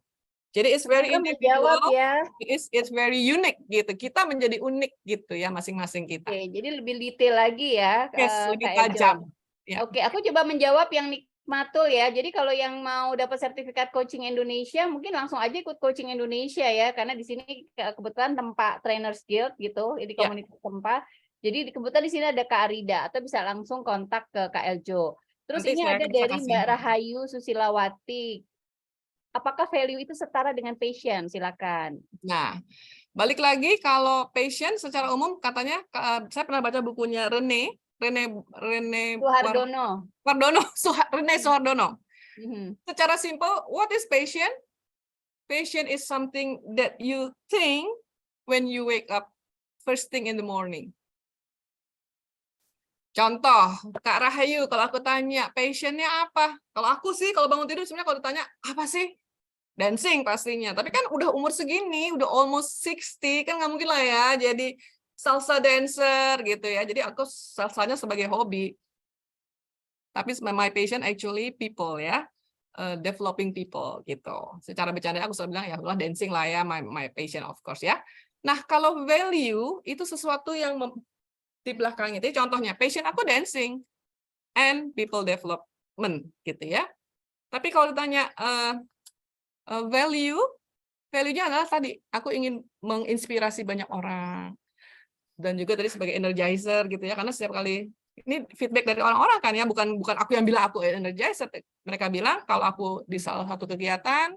Jadi it's very Semoga menjawab individual, ya. it's very unique gitu. Kita menjadi unik gitu ya masing-masing kita. Oke, jadi lebih detail lagi ya, Yes, lebih Kak Eljo. tajam. Ya. Oke, aku coba menjawab yang Nikmatul ya. Jadi kalau yang mau dapat sertifikat coaching Indonesia, mungkin langsung aja ikut coaching Indonesia ya, karena di sini kebetulan tempat Trainers Guild gitu, di Ya. komunitas tempat. Jadi kebetulan di sini ada Kak Arida, atau bisa langsung kontak ke Kak Eljo. Terus Nanti ini saya ada bisa dari kasih Mbak info. Rahayu Susilawati. Apakah value itu setara dengan passion? Silakan. Nah, balik lagi kalau passion secara umum katanya saya pernah baca bukunya Rene Suhardono. Rene Suhardono. Mhm. Secara simple, what is passion? Passion is something that you think when you wake up first thing in the morning. Contoh, Kak Rahayu, kalau aku tanya passionnya apa? Kalau aku sih, kalau bangun tidur sebenarnya kalau ditanya apa sih? Dancing pastinya. Tapi kan udah umur segini, udah almost 60, kan nggak mungkin lah ya jadi salsa dancer gitu ya. Jadi aku salsanya sebagai hobi. Tapi my passion actually people ya. Developing people gitu. Secara bercanda aku selalu bilang ya udah dancing lah ya, my passion of course ya. Nah, kalau value itu sesuatu yang di belakangnya. Jadi contohnya, passion aku dancing and people development gitu ya. Tapi kalau ditanya value-nya adalah tadi aku ingin menginspirasi banyak orang dan juga tadi sebagai energizer gitu ya. Karena setiap kali ini feedback dari orang-orang kan ya, bukan aku yang bilang aku energizer. Mereka bilang kalau aku di salah satu kegiatan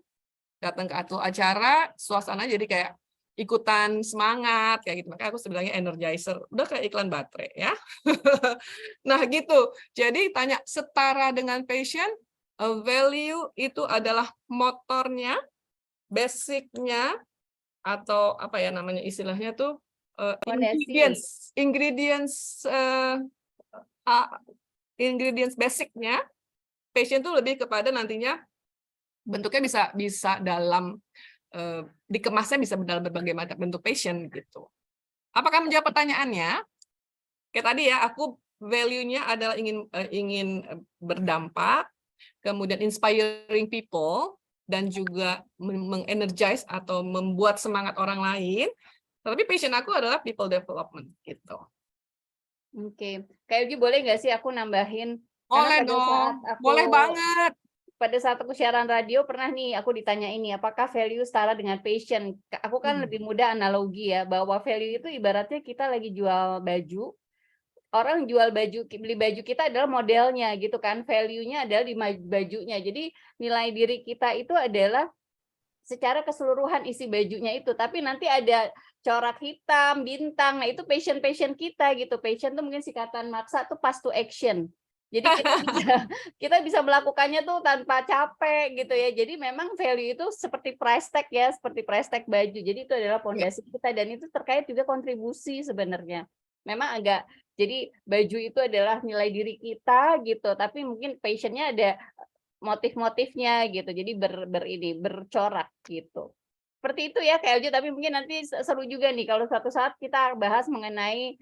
datang ke acara, suasana jadi kayak ikutan semangat kayak gitu, makanya aku sebenarnya energizer, udah kayak iklan baterai ya. Nah gitu, jadi tanya setara dengan passion, value itu adalah motornya, basicnya, atau apa ya namanya istilahnya tuh ingredients basicnya. Passion tuh lebih kepada nantinya bentuknya bisa dalam dikemasnya bisa dalam berbagai macam bentuk passion gitu. Apakah menjawab pertanyaannya? Kayak tadi ya, aku value-nya adalah ingin berdampak, kemudian inspiring people dan juga mengenergize atau membuat semangat orang lain. Tapi passion aku adalah people development gitu. Oke, Kak Elgi boleh nggak sih aku nambahin? Boleh dong, boleh banget. Pada saat aku siaran radio pernah nih aku ditanya ini, apakah value setara dengan passion? Aku kan lebih mudah analogi ya, bahwa value itu ibaratnya kita lagi jual baju, orang jual baju, beli baju kita adalah modelnya gitu kan, value-nya adalah di bajunya. Jadi nilai diri kita itu adalah secara keseluruhan isi bajunya itu, tapi nanti ada corak hitam, bintang, nah itu passion kita gitu. Passion tuh mungkin singkatan maksa tuh pass to action. Jadi kita bisa melakukannya tuh tanpa capek gitu ya. Jadi memang value itu seperti price tag ya, seperti price tag baju. Jadi itu adalah fondasi kita dan itu terkait juga kontribusi sebenarnya. Memang agak, jadi baju itu adalah nilai diri kita gitu, tapi mungkin passionnya ada motif-motifnya gitu. Jadi bercorak gitu. Seperti itu ya Kak Eljo, tapi mungkin nanti seru juga nih kalau suatu saat kita bahas mengenai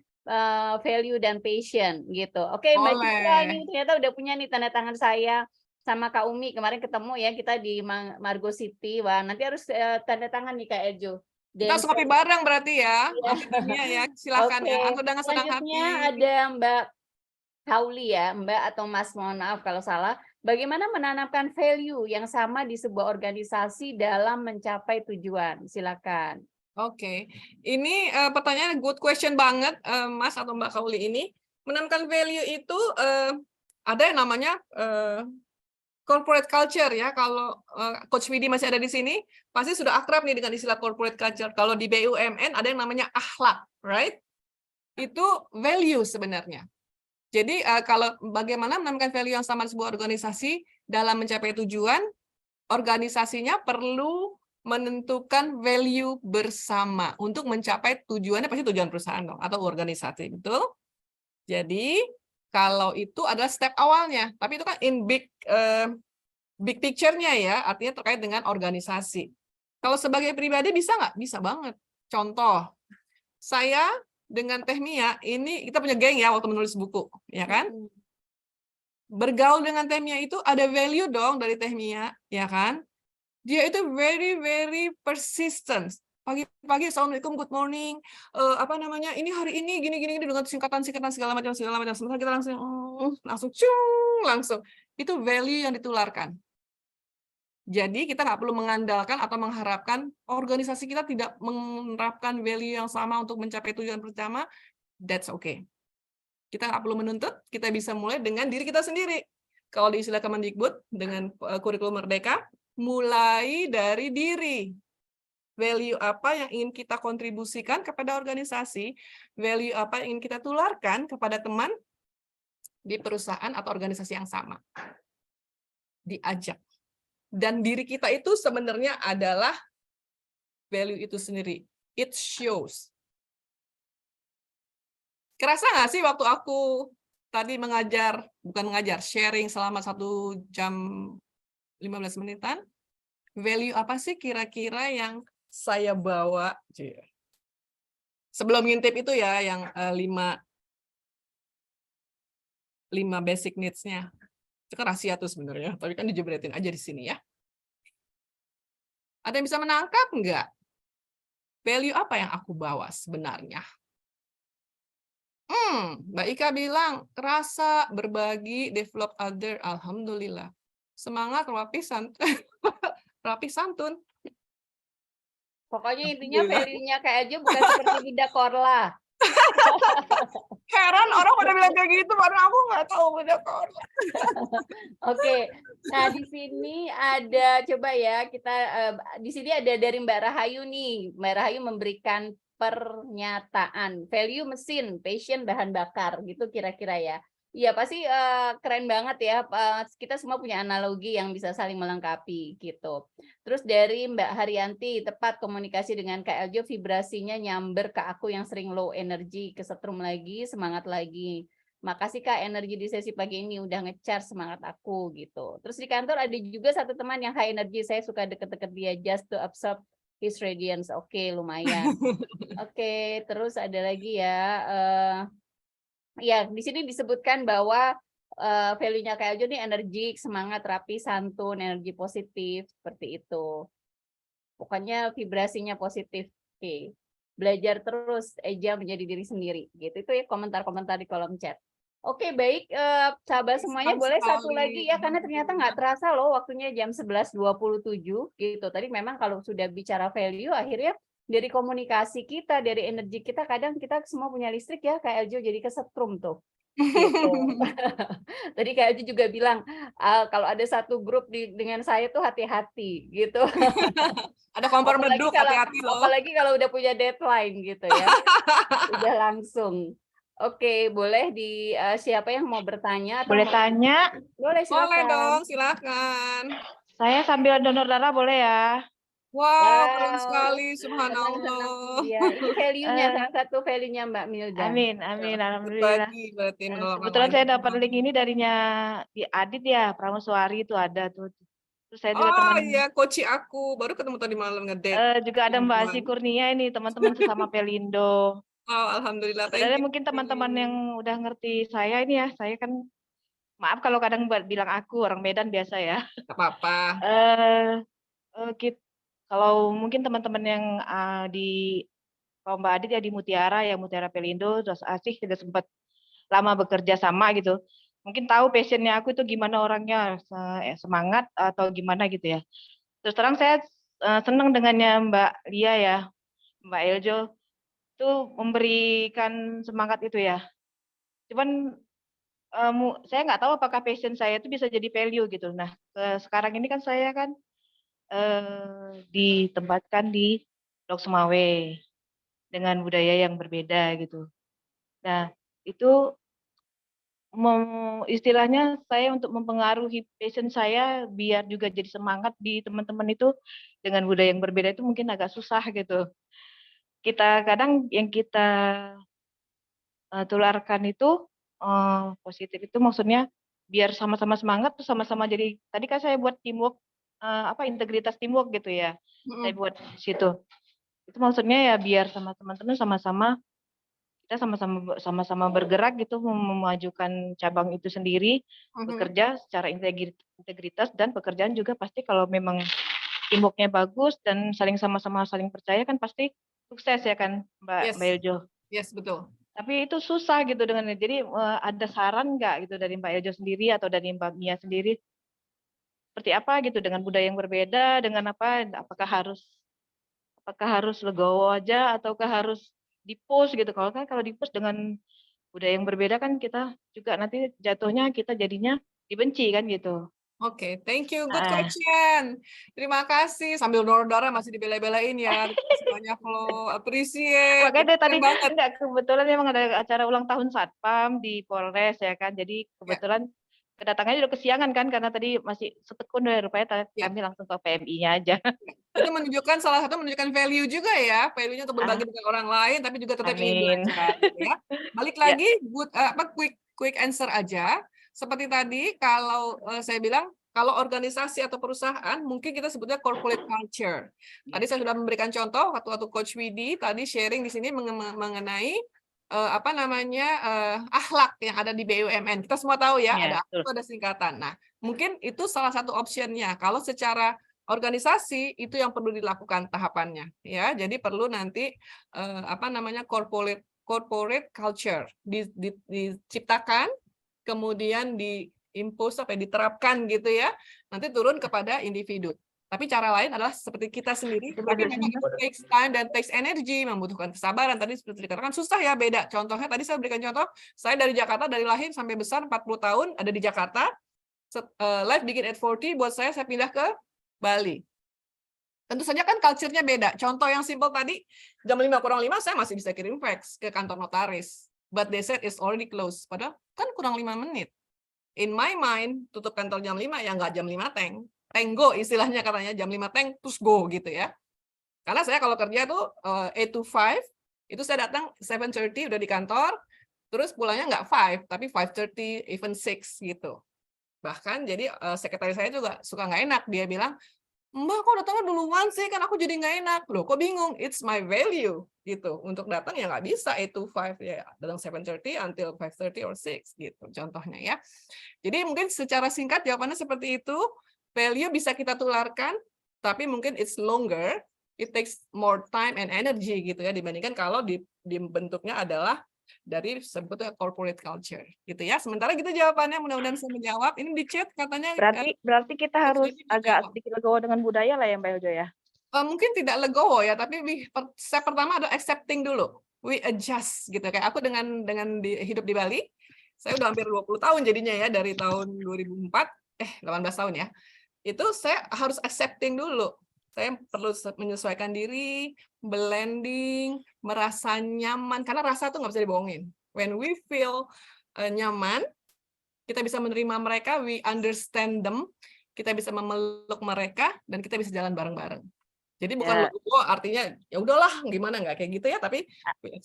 value dan passion gitu. Oke, Mbak Citra ini ternyata udah punya nih tanda tangan saya sama Kak Umi kemarin ketemu ya kita di Margo City. Wah, nanti harus tanda tangan nih Kak Eljo. Kita harus ngopi bareng berarti ya. Ya, silakan ya. Aku dengan senang hati. Selanjutnya ada Mbak Kauli ya, Mbak atau Mas, mohon maaf kalau salah. Bagaimana menanamkan value yang sama di sebuah organisasi dalam mencapai tujuan? Silakan. Oke, ini pertanyaan good question banget, Mas atau Mbak Kauli ini. Menanamkan value itu ada yang namanya corporate culture ya. Kalau Coach Widi masih ada di sini, pasti sudah akrab nih dengan istilah corporate culture. Kalau di BUMN ada yang namanya akhlak, right? Itu value sebenarnya. Jadi kalau bagaimana menanamkan value yang sama di sebuah organisasi dalam mencapai tujuan, organisasinya perlu menentukan value bersama untuk mencapai tujuannya, pasti tujuan perusahaan dong atau organisasi, betul? Jadi kalau itu adalah step awalnya, tapi itu kan in big picture-nya ya, artinya terkait dengan organisasi. Kalau sebagai pribadi bisa nggak? Bisa banget. Contoh, saya dengan Teh Mia, ini kita punya geng ya waktu menulis buku, ya kan? Bergaul dengan Teh Mia itu ada value dong dari Teh Mia, ya kan? Dia itu very very persistent. Pagi-pagi assalamualaikum, good morning, apa namanya, ini hari ini gini dengan singkatan segala macam. Sementara kita langsung itu value yang ditularkan. Jadi kita nggak perlu mengandalkan atau mengharapkan organisasi kita tidak menerapkan value yang sama untuk mencapai tujuan pertama. That's okay. Kita nggak perlu menuntut, kita bisa mulai dengan diri kita sendiri. Kalau di istilah Kemendikbud dengan kurikulum Merdeka, mulai dari diri. Value apa yang ingin kita kontribusikan kepada organisasi, value apa yang ingin kita tularkan kepada teman di perusahaan atau organisasi yang sama. Diajak. Dan diri kita itu sebenarnya adalah value itu sendiri. It shows. Kerasa nggak sih waktu aku tadi sharing selama 1 jam 15 menitan, value apa sih kira-kira yang saya bawa? Sebelum ngintip itu ya, yang 5 basic needs-nya. Itu kan rahasia tuh sebenarnya, tapi kan dijebretin aja di sini ya. Ada yang bisa menangkap nggak? Value apa yang aku bawa sebenarnya? Mbak Ika bilang, rasa, berbagi, develop other, alhamdulillah. Semangat, rapi santun. Pokoknya intinya value-nya kayak aja bukan seperti Bunda Korla. Heran orang pada bilang kayak gitu, padahal aku nggak tahu Bunda Korla. Oke, nah di sini ada, coba ya kita di sini ada dari Mbak Rahayu nih. Mbak Rahayu memberikan pernyataan value mesin, passion bahan bakar gitu kira-kira ya. Iya pasti keren banget ya. Kita semua punya analogi yang bisa saling melengkapi gitu. Terus dari Mbak Haryanti, tepat komunikasi dengan Kak Eljo, vibrasinya nyamber ke aku yang sering low energy, kesetrum lagi, semangat lagi. Makasih Kak, energi di sesi pagi ini udah nge-charge semangat aku gitu. Terus di kantor ada juga satu teman yang high energy, saya suka deket-deket dia just to absorb his radiance. Oke, lumayan. Oke, terus ada lagi ya. Ya, di sini disebutkan bahwa value-nya Kak Eljo nih energik, semangat, rapi, santun, energi positif, seperti itu. Pokoknya vibrasinya positif. Oke. Belajar terus, Eja menjadi diri sendiri. Gitu. Itu ya komentar-komentar di kolom chat. Oke, baik. Sahabat semuanya boleh satu lagi ya, karena ternyata nggak terasa loh waktunya jam 11.27 gitu. Tadi memang kalau sudah bicara value, akhirnya dari komunikasi kita, dari energi kita, kadang kita semua punya listrik ya, Kak Eljo jadi kesetrum tuh. Gitu. Tadi Kak Eljo juga bilang, kalau ada satu grup dengan saya tuh hati-hati gitu. Ada kompor beduk, hati-hati loh. Apalagi kalau udah punya deadline gitu ya. Udah langsung. Oke, boleh siapa yang mau bertanya? Boleh tanya? Boleh, silakan. Boleh dong, silakan. Saya sambil donor darah boleh ya? Wow, keren sekali, subhanallah. Iya, ini value-nya, salah satu value-nya Mbak Milda. Amin, alhamdulillah. Berarti Kebetulan saya dapat link ini darinya di Adit ya, Prameswari itu ada tuh. Terus saya juga iya, coach aku baru ketemu tadi malam ngedate. Juga ada Mbak Asi Kurnia ini, teman-teman sesama Pelindo. Oh, alhamdulillah. Sebenarnya mungkin teman-teman yang udah ngerti saya ini ya, saya kan maaf kalau kadang bilang aku orang Medan biasa ya. Gak apa-apa. Kalau mungkin teman-teman yang di Mbak Adit ya di Mutiara ya, Mutiara Pelindo, terus Asih tidak sempat lama bekerja sama gitu. Mungkin tahu passionnya aku itu gimana orangnya, semangat atau gimana gitu ya. Terus terang saya senang dengannya Mbak Lia ya, Mbak Eljo itu memberikan semangat itu ya. Cuman saya nggak tahu apakah passion saya itu bisa jadi value gitu. Nah, sekarang ini kan saya kan ditempatkan di Lok Sumawe dengan budaya yang berbeda gitu. Nah, itu istilahnya saya untuk mempengaruhi passion saya biar juga jadi semangat di teman-teman itu dengan budaya yang berbeda itu mungkin agak susah gitu. Kita kadang yang kita tularkan itu positif itu maksudnya biar sama-sama semangat terus sama-sama jadi tadi kan saya buat teamwork integritas teamwork gitu ya. Saya buat situ. Itu maksudnya ya biar sama teman-teman sama-sama kita kita sama-sama bergerak gitu memajukan cabang itu sendiri, bekerja secara integritas dan pekerjaan juga pasti kalau memang teamwork-nya bagus dan sama-sama saling percaya kan pasti sukses ya kan Mbak Eljo. Yes, betul. Tapi itu susah gitu jadi ada saran nggak gitu dari Mbak Eljo sendiri atau dari Mbak Mia sendiri seperti apa gitu dengan budaya yang berbeda, dengan apa, apakah harus legowo aja ataukah harus di-push gitu. Kalau di-push dengan budaya yang berbeda kan kita juga nanti jatuhnya kita jadinya dibenci kan gitu. Oke, thank you. Good question. Terima kasih. Sambil dorong-dorong masih dibela-belain ya. Banyak lo appreciate. Makanya tadi banget. enggak, kebetulan memang ada acara ulang tahun Satpam di Polres ya kan. Jadi kebetulan kedatangannya udah kesiangan kan karena tadi masih setekun deh rupanya kami langsung ke PMI-nya aja. Itu menunjukkan salah satu menunjukkan value juga ya, value-nya untuk berbagi dengan orang lain tapi juga tetap ingin belajar gitu ya. Balik lagi quick answer aja. Seperti tadi kalau saya bilang kalau organisasi atau perusahaan mungkin kita sebutnya corporate culture. Tadi saya sudah memberikan contoh waktu Coach Widi tadi sharing di sini mengenai akhlak yang ada di BUMN. Kita semua tahu ya, ada akhlak, ada singkatan. Nah, mungkin itu salah satu optionnya. Kalau secara organisasi itu yang perlu dilakukan tahapannya, ya. Jadi perlu nanti corporate culture diciptakan, kemudian diterapkan gitu ya. Nanti turun kepada individu. Tapi cara lain adalah seperti kita sendiri, tapi memang itu takes time dan takes energy, membutuhkan kesabaran. Tadi seperti dikatakan susah ya, beda. Contohnya tadi saya berikan contoh, saya dari Jakarta, dari lahir sampai besar 40 tahun ada di Jakarta. Life begin at 40, buat saya pindah ke Bali. Tentu saja kan culture-nya beda. Contoh yang simpel tadi, jam 5 kurang 5 saya masih bisa kirim fax ke kantor notaris. But they said it's already closed. Padahal kan kurang 5 menit. In my mind, tutup kantor jam 5 ya nggak jam 5 Tenggo istilahnya katanya jam 5 terus go gitu ya. Karena saya kalau kerja tuh 8 to 5 itu saya datang 7:30 udah di kantor, terus pulangnya nggak 5 tapi 5:30 even 6 gitu. Bahkan jadi sekretaris saya juga suka nggak enak, dia bilang, "Mbak kok datangnya duluan sih, kan aku jadi nggak enak." Loh kok bingung, it's my value gitu. Untuk datang ya nggak bisa 8 to 5 ya, datang 7:30 until 5:30 or 6 gitu contohnya ya. Jadi mungkin secara singkat jawabannya seperti itu. Value bisa kita tularkan, tapi mungkin it's longer, it takes more time and energy gitu ya, dibandingkan kalau dibentuknya adalah dari sebetulnya corporate culture gitu ya. Sementara gitu jawabannya, mudah-mudahan saya menjawab. Ini di chat katanya. Berarti kita harus agak sedikit legowo dengan budaya lah ya Mbak Eljo ya? Mungkin tidak legowo ya, tapi step pertama adalah accepting dulu. We adjust gitu. Kayak aku dengan hidup di Bali, saya udah hampir 20 tahun jadinya ya, dari tahun 2004, 18 tahun ya. Itu saya harus accepting dulu. Saya perlu menyesuaikan diri, blending, merasa nyaman. Karena rasa tuh nggak bisa dibohongin. When we feel nyaman, kita bisa menerima mereka, we understand them, kita bisa memeluk mereka, dan kita bisa jalan bareng-bareng. Jadi bukan artinya ya udahlah gimana nggak kayak gitu ya, tapi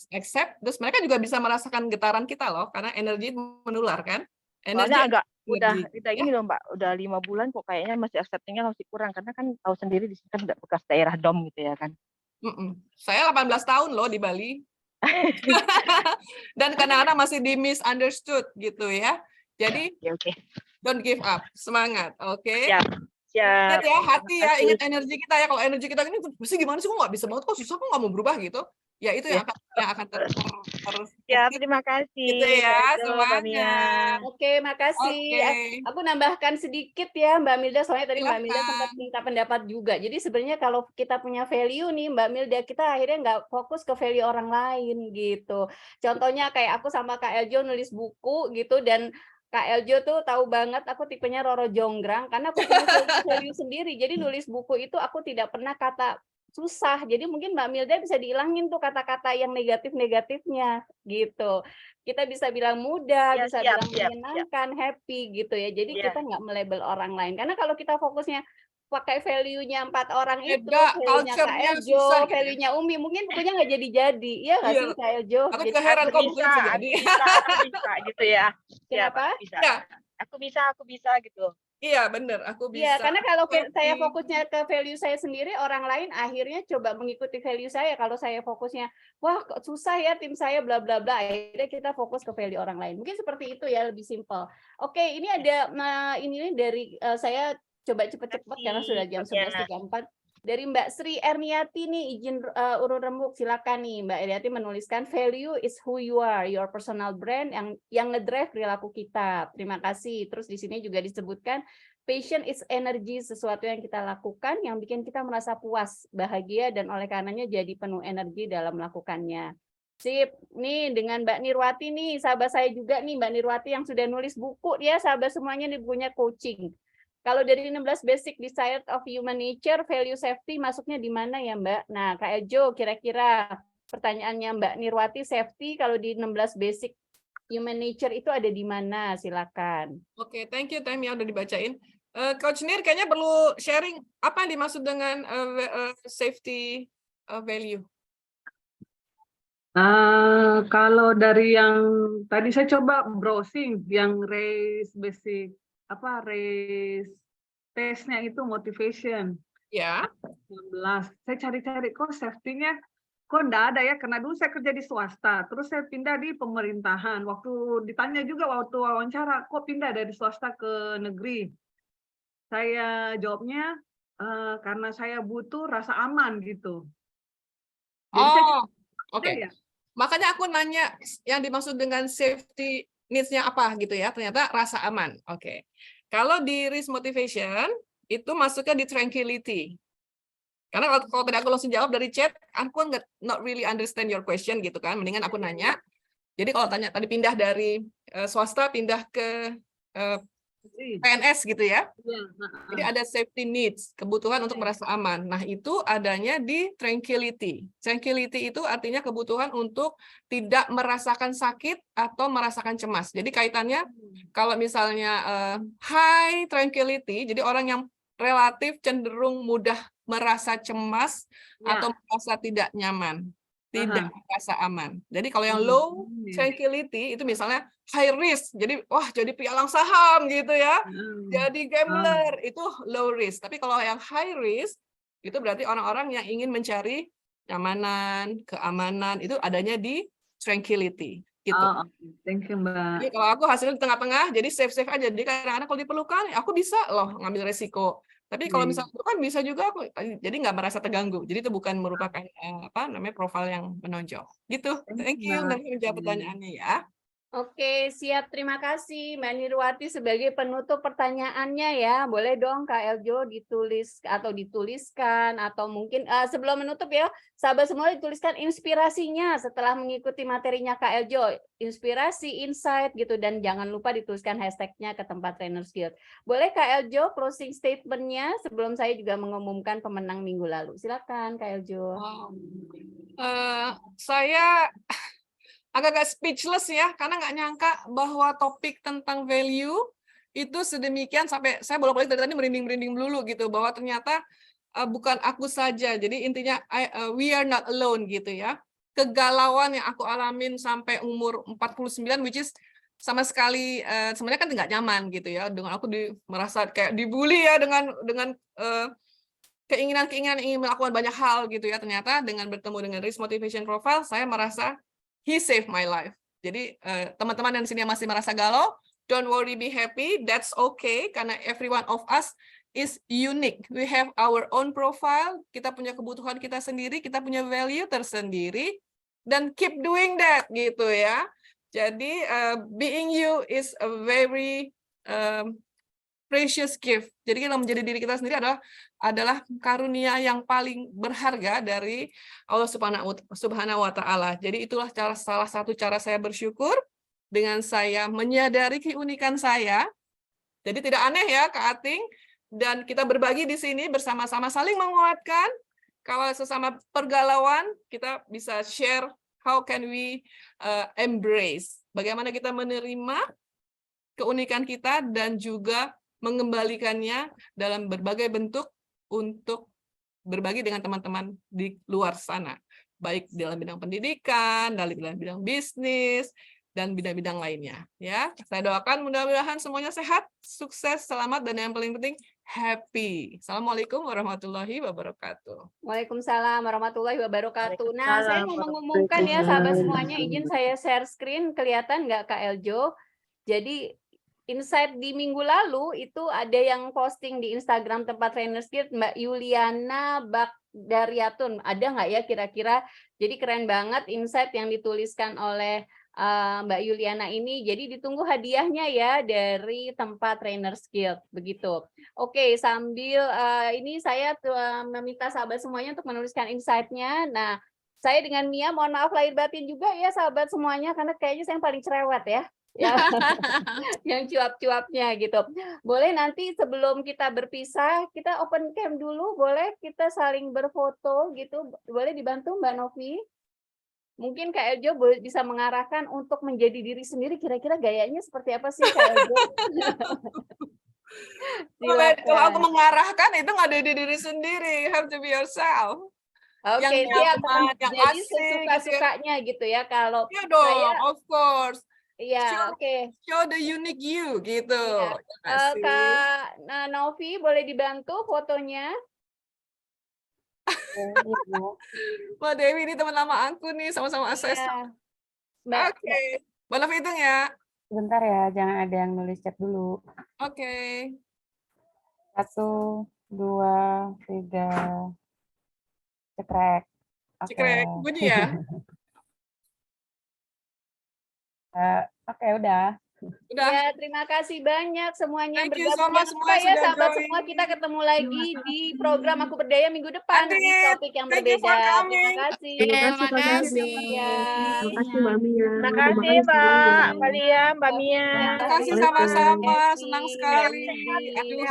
accept. Terus mereka juga bisa merasakan getaran kita loh, karena energi menular kan. Soalnya udah ini loh Mbak, udah 5 bulan kok kayaknya masih acceptingnya masih kurang karena kan tahu sendiri di sini kan udah bekas daerah DOM gitu ya kan. Saya 18 tahun loh di Bali. Dan kadang-kadang masih di misunderstood gitu ya. Jadi don't give up, semangat, oke? Ingat ya, hati ya, ingat energi kita ya. Kalau energi kita ini mesti gimana sih, kok nggak bisa banget, kok susah, kok nggak mau berubah gitu. Ya itu yang akan terus. Ya, terima kasih. Gitu ya, semangat. Oke, makasih. Aku nambahkan sedikit ya Mbak Milda, soalnya tadi Mbak Milda sempat minta pendapat juga. Jadi sebenarnya kalau kita punya value nih Mbak Milda, kita akhirnya nggak fokus ke value orang lain gitu. Contohnya kayak aku sama Kak Eljo nulis buku gitu, dan Kak Eljo tuh tahu banget aku tipenya Roro Jonggrang karena aku punya value sendiri. Jadi nulis buku itu aku tidak pernah kata susah. Jadi mungkin Mbak Milda bisa dihilangin tuh kata-kata yang negatif-negatifnya gitu. Kita bisa bilang mudah, bisa bilang menyenangkan, happy gitu ya. Jadi kita nggak melabel orang lain. Karena kalau kita fokusnya pakai value-nya 4 orang itu, value-nya Kak Eljo, value-nya Umi, mungkin bukunya nggak jadi-jadi. Iya nggak sih Kak Eljo? Aku juga heran kok bukunya bisa jadi. Aku bisa gitu ya. Kenapa? Aku bisa gitu. Iya, bener. Aku Iya, bisa karena kalau saya happy. fokusnya ke value saya sendiri, orang lain akhirnya coba mengikuti value saya. Kalau saya fokusnya, wah kok susah ya tim saya bla bla bla, akhirnya kita fokus ke value orang lain. Mungkin seperti itu ya, lebih simpel. Oke, ini ada ini dari saya coba cepet-cepet karena sudah jam 11.34. Dari Mbak Sri Erniati nih, izin urun rembuk, silakan nih Mbak Erniati menuliskan value is who you are, your personal brand yang ngedrive perilaku kita. Terima kasih. Terus di sini juga disebutkan passion is energy, sesuatu yang kita lakukan yang bikin kita merasa puas, bahagia, dan oleh karenanya jadi penuh energi dalam melakukannya. Sip, nih dengan Mbak Nirwati nih, sahabat saya juga nih Mbak Nirwati yang sudah nulis buku dia, sahabat semuanya nih bukunya coaching. Kalau dari 16 basic desire of human nature, value safety masuknya di mana ya Mbak? Nah, Kak Ejo kira-kira pertanyaannya Mbak Nirwati, safety kalau di 16 basic human nature itu ada di mana? Silakan. Oke, thank you Temi yang udah dibacain. Coach Nir kayaknya perlu sharing apa yang dimaksud dengan safety value. Kalau dari yang tadi saya coba browsing yang race basic race tesnya itu motivation Ya. 19. Saya cari-cari kok safety-nya kok enggak ada ya, karena dulu saya kerja di swasta, terus saya pindah di pemerintahan. Waktu ditanya juga waktu wawancara, kok pindah dari swasta ke negeri? Saya jawabnya karena saya butuh rasa aman gitu. Jadi saya Oke. ya. Makanya aku nanya yang dimaksud dengan safety needs-nya apa gitu ya. Ternyata rasa aman. Oke. Kalau di risk motivation itu masuknya di tranquility. Karena kalau tadi aku langsung jawab dari chat, aku not really understand your question gitu kan. Mendingan aku nanya. Jadi kalau tanya tadi pindah dari swasta pindah ke PNS gitu ya. Jadi ada safety needs, kebutuhan untuk merasa aman. Nah, itu adanya di tranquility. Tranquility itu artinya kebutuhan untuk tidak merasakan sakit atau merasakan cemas. Jadi kaitannya kalau misalnya high tranquility, jadi orang yang relatif cenderung mudah merasa cemas atau merasa tidak nyaman, tidak merasa aman. Jadi kalau yang low tranquility itu misalnya high risk, jadi wah jadi pialang saham gitu ya, jadi gambler, itu low risk. Tapi kalau yang high risk itu berarti orang-orang yang ingin mencari nyamanan, keamanan, itu adanya di tranquility gitu. Thank you Mbak. Jadi kalau aku hasilnya di tengah-tengah, jadi safe aku. Jadi kadang-kadang kalau diperlukan, aku bisa loh ngambil resiko. Tapi kalau misalnya itu kan bisa juga aku jadi nggak merasa terganggu. Jadi itu bukan merupakan profil yang menonjol. Gitu. Thank you udah menjawab pertanyaannya ya. Oke, siap. Terima kasih Mbak Nirwati sebagai penutup pertanyaannya ya. Boleh dong Kak Eljo ditulis atau dituliskan atau mungkin sebelum menutup ya, sahabat semua dituliskan inspirasinya setelah mengikuti materinya Kak Eljo. Inspirasi, insight gitu, dan jangan lupa dituliskan hashtagnya ke tempat Trainers Guild. Boleh Kak Eljo closing statement-nya sebelum saya juga mengumumkan pemenang minggu lalu. Silakan Kak Eljo. Saya agak-agak speechless ya, karena nggak nyangka bahwa topik tentang value itu sedemikian sampai saya bolak-balik dari tadi merinding-merinding dulu gitu, bahwa ternyata bukan aku saja. Jadi intinya we are not alone gitu ya. Kegalauan yang aku alamin sampai umur 49, which is sama sekali sebenarnya kan nggak nyaman gitu ya, dengan aku merasa kayak dibully ya dengan keinginan ingin melakukan banyak hal gitu ya. Ternyata dengan bertemu dengan risk motivation profile, saya merasa he saved my life. Jadi teman-teman yang di sini yang masih merasa galau, don't worry, be happy, that's okay, karena every one of us is unique. We have our own profile, kita punya kebutuhan kita sendiri, kita punya value tersendiri, dan keep doing that gitu ya. Jadi being you is a very precious gift. Jadi kita menjadi diri kita sendiri adalah karunia yang paling berharga dari Allah Subhanahu wa Ta'ala. Jadi itulah salah satu cara saya bersyukur dengan saya menyadari keunikan saya. Jadi tidak aneh ya Kak Ating, dan kita berbagi di sini bersama-sama saling menguatkan. Kalau sesama pergalauan kita bisa share how can we embrace, bagaimana kita menerima keunikan kita dan juga mengembalikannya dalam berbagai bentuk untuk berbagi dengan teman-teman di luar sana, baik dalam bidang pendidikan, dalam bidang bisnis, dan bidang-bidang lainnya. Ya, saya doakan mudah-mudahan semuanya sehat, sukses, selamat, dan yang paling penting happy. Assalamualaikum warahmatullahi wabarakatuh. Waalaikumsalam warahmatullahi wabarakatuh. Nah, saya mau mengumumkan ya sahabat semuanya, izin saya share screen, kelihatan nggak Kak Eljo? Jadi insight di minggu lalu itu ada yang posting di Instagram Tempat Trainers Guild, Mbak Yuliana Bakdaryatun. Ada nggak ya kira-kira? Jadi keren banget insight yang dituliskan oleh Mbak Yuliana ini. Jadi ditunggu hadiahnya ya dari Tempat Trainers Guild. Begitu. Oke, sambil ini saya meminta sahabat semuanya untuk menuliskan insight-nya. Nah, saya dengan Mia mohon maaf lahir batin juga ya sahabat semuanya, karena kayaknya saya yang paling cerewet ya. Ya, yang cuap-cuapnya gitu. Boleh nanti sebelum kita berpisah, kita open cam dulu, boleh kita saling berfoto gitu. Boleh dibantu Mbak Novi? Mungkin Kak Eljo bisa mengarahkan untuk menjadi diri sendiri, kira-kira gayanya seperti apa sih Kak Eljo? Kalau aku mengarahkan itu nggak dari diri sendiri, you have to be yourself. Oke, Yang siap. nyaman, yang Jadi asik, sesuka-sukanya gitu ya. Kalau iya dong, saya, of course. iya, oke. Show the unique you gitu. Iya. Kak Novi boleh dibantu fotonya? Mbak Dewi ini teman lama aku nih, sama-sama akses. Iya. Mbak, Oke, Mbak Novi hitung ya. Sebentar ya, jangan ada yang nulis chat dulu. Oke. 1, 2, 3. Cekrek. Oke. Cekrek, bunyi ya. Oke, udah. Udah. Ya, terima kasih banyak semuanya yang Thank you so bergabung. much Jangan semua lupa ya sudah sahabat join. semua, kita ketemu lagi di program Aku Berdaya minggu depan di Adit, topik yang thank you for berbeda. Terima coming. kasih. Terima kasih Kak Ya. Nadia. Terima kasih Mbak Mia. Terima Terima kasih kasih semuanya. Mbak Lia, Mbak Mia. Terima kasih Terima sama-sama, kasih, senang Mbak sekali. Widi. Aduh,